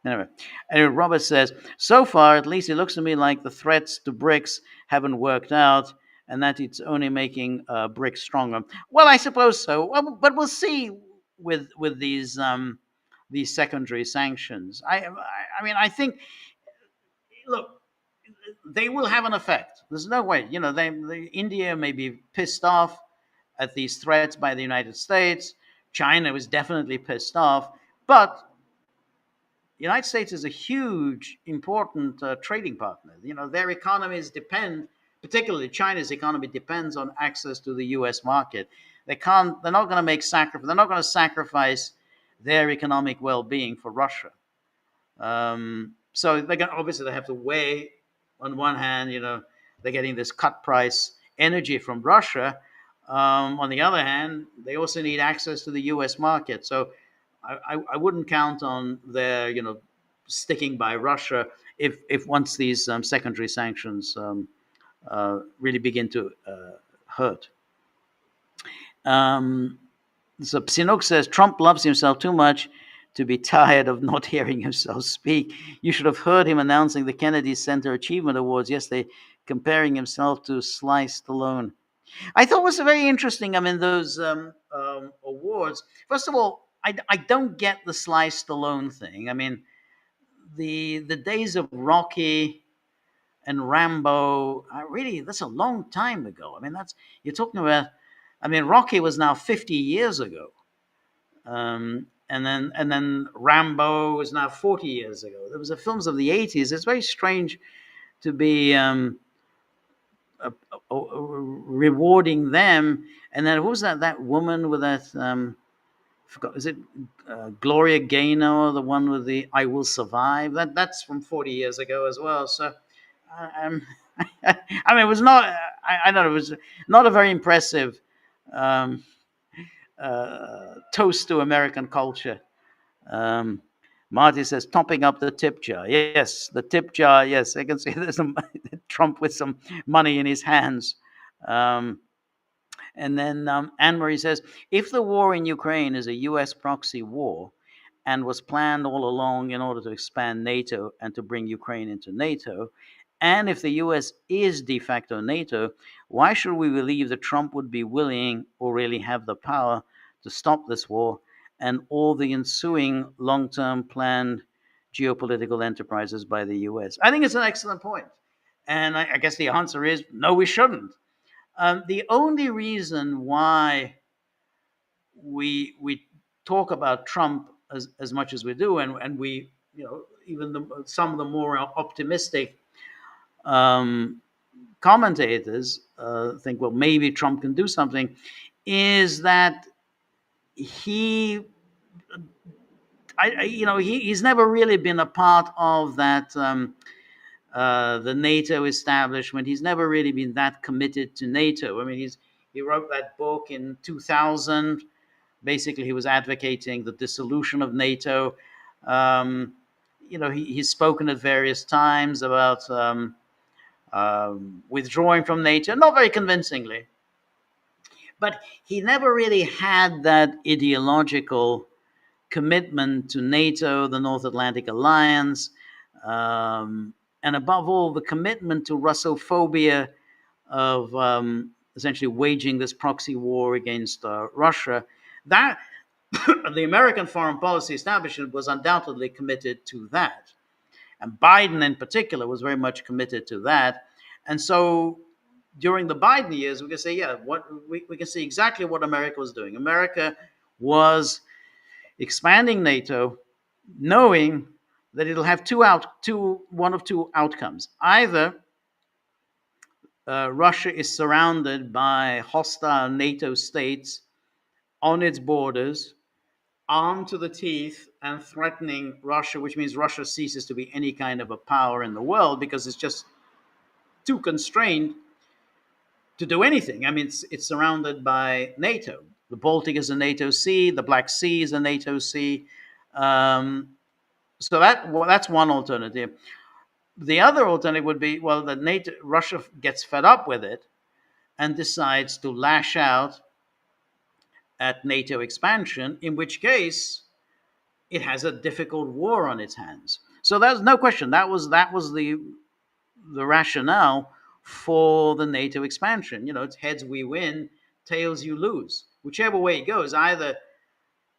A: Anyway, Robert says, so far, at least it looks to me like the threats to BRICS haven't worked out, and that it's only making BRICS stronger. Well, I suppose so. Well, but we'll see with these secondary sanctions. I mean, I think, look, they will have an effect. There's no way. India may be pissed off at these threats by the United States. China was definitely pissed off, but the United States is a huge, important trading partner. Their economies depend, particularly China's economy depends on access to the U.S. market. They're not going to make sacrifice. They're not going to sacrifice their economic well-being for Russia. So obviously they have to weigh. On one hand, they're getting this cut price energy from Russia. On the other hand, they also need access to the U.S. market. So I wouldn't count on their, sticking by Russia if once these secondary sanctions really begin to hurt. So Sinok says, Trump loves himself too much to be tired of not hearing himself speak. You should have heard him announcing the Kennedy Center Achievement Awards yesterday, comparing himself to Sly Stallone. I thought it was very interesting. I mean, those awards. First of all, I don't get the Sly Stallone thing. I mean, the days of Rocky and Rambo, that's a long time ago. I mean, you're talking about. I mean, Rocky was now 50 years ago, and then Rambo was now 40 years ago. There was the films of the 80s. It's very strange to be rewarding them. And then who was that woman with that? Is it Gloria Gaynor, the one with the "I Will Survive"? That's from 40 years ago as well. So, I mean, it was not. I don't know. It was not a very impressive toast to American culture. Marty says, topping up the tip jar. Yes, the tip jar. Yes, I can see there's some Trump with some money in his hands. And then Anne-Marie says, if the war in Ukraine is a U.S. proxy war and was planned all along in order to expand NATO and to bring Ukraine into NATO, and if the U.S. is de facto NATO, why should we believe that Trump would be willing or really have the power to stop this war and all the ensuing long-term planned geopolitical enterprises by the U.S.? I think it's an excellent point. And I guess the answer is, no, we shouldn't. The only reason why we talk about Trump as much as we do, and we, even some of the more optimistic commentators think, well, maybe Trump can do something, is that he's never really been a part of that the NATO establishment. He's never really been that committed to NATO. I mean, he wrote that book in 2000. Basically, he was advocating the dissolution of NATO. Um, he's spoken at various times about withdrawing from NATO, not very convincingly. But he never really had that ideological commitment to NATO, the North Atlantic Alliance, and above all, the commitment to Russophobia of essentially waging this proxy war against Russia. That the American foreign policy establishment was undoubtedly committed to that. And Biden, in particular, was very much committed to that. And so during the Biden years, we can say, yeah, we can see exactly what America was doing. America was expanding NATO, knowing that it'll have one of two outcomes. Either Russia is surrounded by hostile NATO states on its borders, armed to the teeth and threatening Russia, which means Russia ceases to be any kind of a power in the world because it's just too constrained to do anything. I mean, it's surrounded by NATO. The Baltic is a NATO sea. The Black Sea is a NATO sea. So that's one alternative. The other alternative would be, well, that Russia gets fed up with it and decides to lash out at NATO expansion, in which case it has a difficult war on its hands. So there's no question that was the rationale for the NATO expansion. It's heads we win, tails you lose. Whichever way it goes, either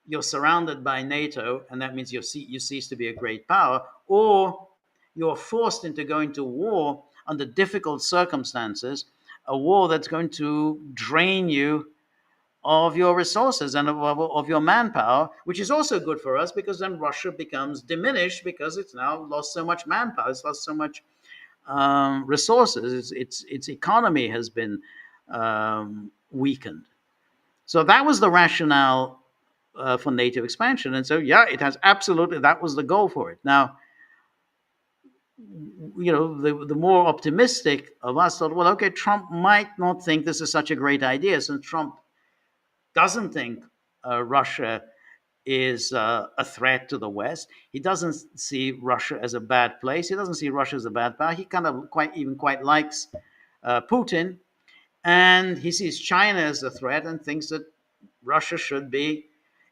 A: you're surrounded by NATO, and that means you cease to be a great power, or you're forced into going to war under difficult circumstances, a war that's going to drain you of your resources and of your manpower, which is also good for us because then Russia becomes diminished because it's now lost so much manpower, it's lost so much resources, its economy has been weakened. So that was the rationale for NATO expansion. And so, yeah, it has absolutely, that was the goal for it. Now, the more optimistic of us thought, well, okay, Trump might not think this is such a great idea, since Trump doesn't think Russia is a threat to the West. He doesn't see Russia as a bad place. He doesn't see Russia as a bad power. He kind of quite likes Putin, and he sees China as a threat and thinks that Russia should be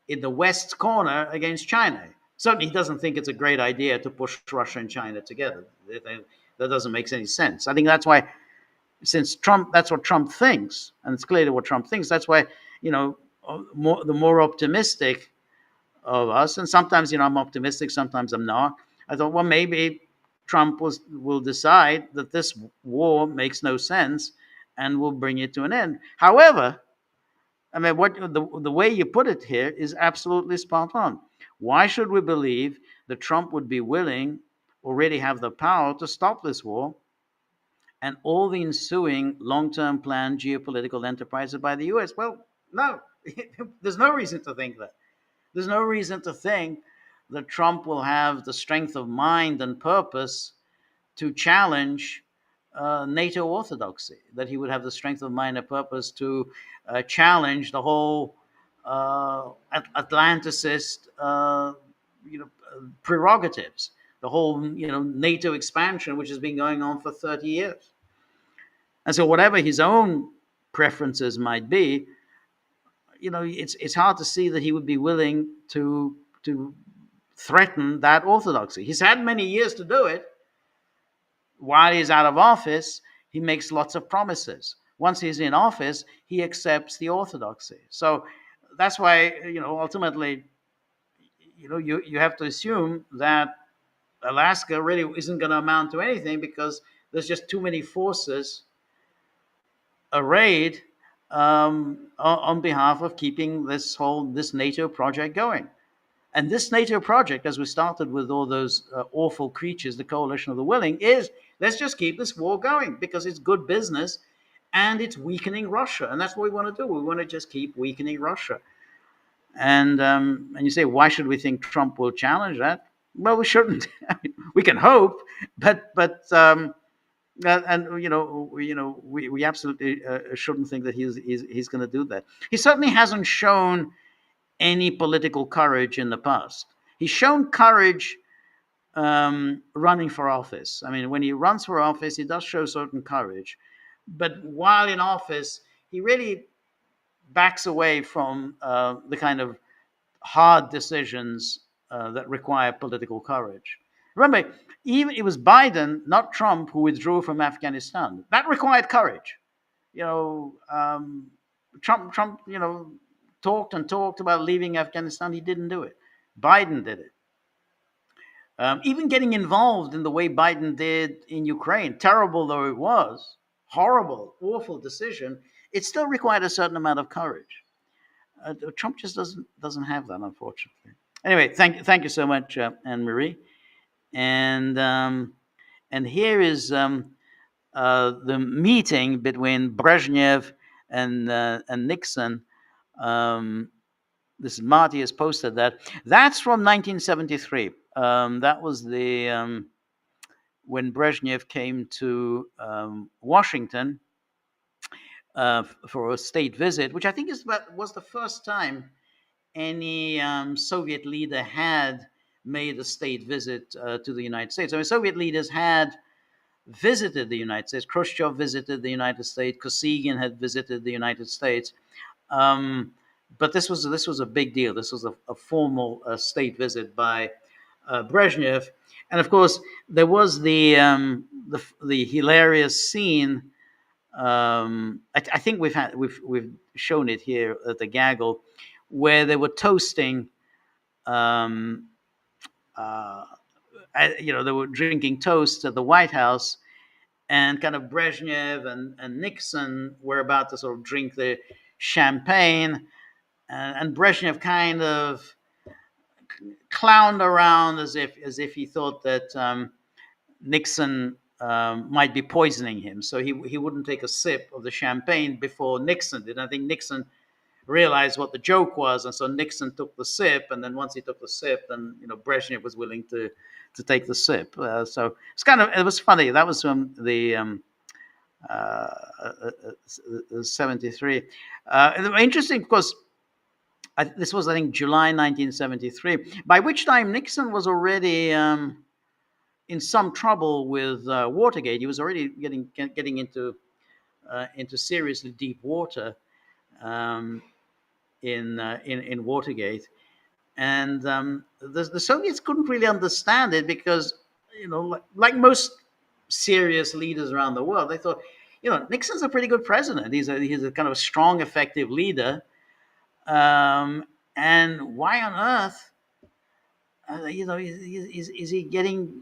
A: in the West corner against China. Certainly, he doesn't think it's a great idea to push Russia and China together. That doesn't make any sense. I think that's why, since that's what Trump thinks, and it's clearly what Trump thinks, that's why, the more optimistic of us, and sometimes, I'm optimistic, sometimes I'm not. I thought, well, maybe Trump will decide that this war makes no sense and will bring it to an end. However, I mean, the way you put it here is absolutely spot on. Why should we believe that Trump would be willing, already have the power to stop this war and all the ensuing long-term planned geopolitical enterprises by the U.S.? Well, no, there's no reason to think that. There's no reason to think that Trump will have the strength of mind and purpose to challenge NATO orthodoxy, that he would have the strength of mind and purpose to challenge the whole Atlanticist prerogatives, the whole NATO expansion, which has been going on for 30 years. And so whatever his own preferences might be, it's hard to see that he would be willing to threaten that orthodoxy. He's had many years to do it. While he's out of office, he makes lots of promises. Once he's in office, he accepts the orthodoxy. So that's why, ultimately, you have to assume that Alaska really isn't going to amount to anything because there's just too many forces arrayed on behalf of keeping this NATO project going. And this NATO project, as we started with all those awful creatures, the coalition of the willing, is let's just keep this war going because it's good business and it's weakening Russia. And that's what we want to do. We want to just keep weakening Russia. And you say, why should we think Trump will challenge that? Well, we shouldn't. I mean, we can hope, but and we absolutely shouldn't think that he's going to do that. He certainly hasn't shown any political courage in the past. He's shown courage running for office. I mean, when he runs for office, he does show certain courage, but while in office, he really backs away from the kind of hard decisions that require political courage. Remember, even it was Biden, not Trump, who withdrew from Afghanistan. That required courage. You know, Trump, talked and talked about leaving Afghanistan. He didn't do it. Biden did it. Even getting involved in the way Biden did in Ukraine, terrible though it was, horrible, awful decision, it still required a certain amount of courage. Trump just doesn't have that, unfortunately. Anyway, thank you so much, Anne Marie. And here is the meeting between Brezhnev and Nixon. This Marty has posted that. That's from 1973. That was the when Brezhnev came to Washington for a state visit, which I think was the first time any Soviet leader had made a state visit to the United States. I mean, Soviet leaders had visited the United States. Khrushchev visited the United States. Kosygin had visited the United States. But this was a big deal. This was a formal state visit by Brezhnev, and of course there was the hilarious scene. I think we've shown it here at the Gaggle, where they were toasting. They were drinking toast at the White House, and kind of Brezhnev and Nixon were about to sort of drink the champagne, and Brezhnev kind of clowned around as if he thought that Nixon might be poisoning him, so he wouldn't take a sip of the champagne before Nixon did. I think Nixon realized what the joke was, and so Nixon took the sip, and then once he took the sip, then Brezhnev was willing to take the sip. So it was funny. That was from the 73. Interesting, because this was, I think, July 1973, by which time Nixon was already in some trouble with Watergate. He was already getting into seriously deep water in Watergate, and the Soviets couldn't really understand it because, like most serious leaders around the world, they thought, Nixon's a pretty good president. He's a kind of a strong, effective leader. And why on earth, is he getting,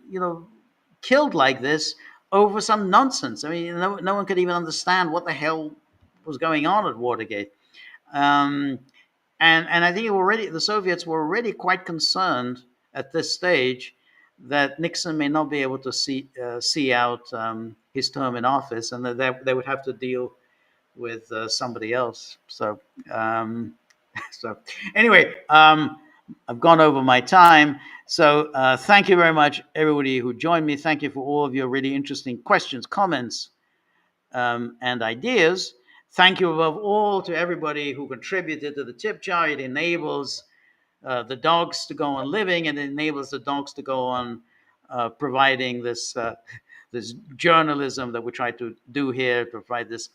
A: killed like this over some nonsense? I mean, no one could even understand what the hell was going on at Watergate. And I think the Soviets were already quite concerned at this stage that Nixon may not be able to see out his term in office, and that they would have to deal with somebody else. So anyway, I've gone over my time. So thank you very much, everybody who joined me. Thank you for all of your really interesting questions, comments, and ideas. Thank you above all to everybody who contributed to the tip jar. It enables the dogs to go on living, and it enables the dogs to go on providing this journalism that we try to do here, provide this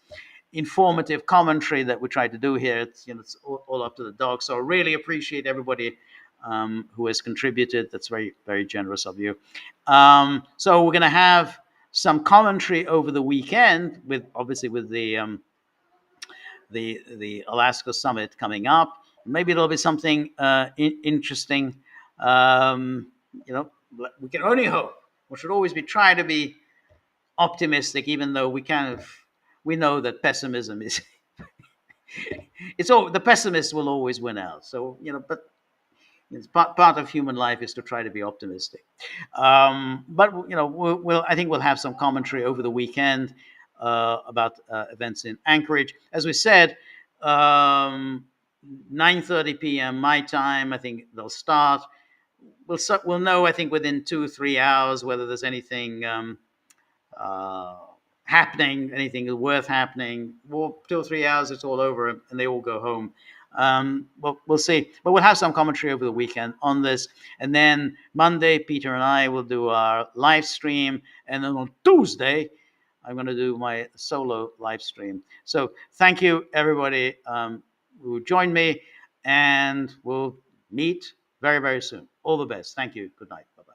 A: informative commentary that we try to do here. It's all up to the dogs. So I really appreciate everybody who has contributed. That's very, very generous of you. So we're going to have some commentary over the weekend, with the Alaska summit coming up. Maybe there'll be something interesting. We can only hope. We should always try to be optimistic, even though we know that pessimism is the pessimists will always win out. So but it's part of human life is to try to be optimistic. But I think we'll have some commentary over the weekend about events in Anchorage. As we said, 9:30 p.m. my time. I think they'll start. we'll know, I think, within 2 or 3 hours whether there's anything happening, anything worth happening. Well, 2 or 3 hours, it's all over, and they all go home. Well, we'll see. But we'll have some commentary over the weekend on this. And then Monday, Peter and I will do our live stream. And then on Tuesday, I'm going to do my solo live stream. So thank you, everybody who joined me. And we'll meet very, very soon. All the best. Thank you. Good night. Bye-bye.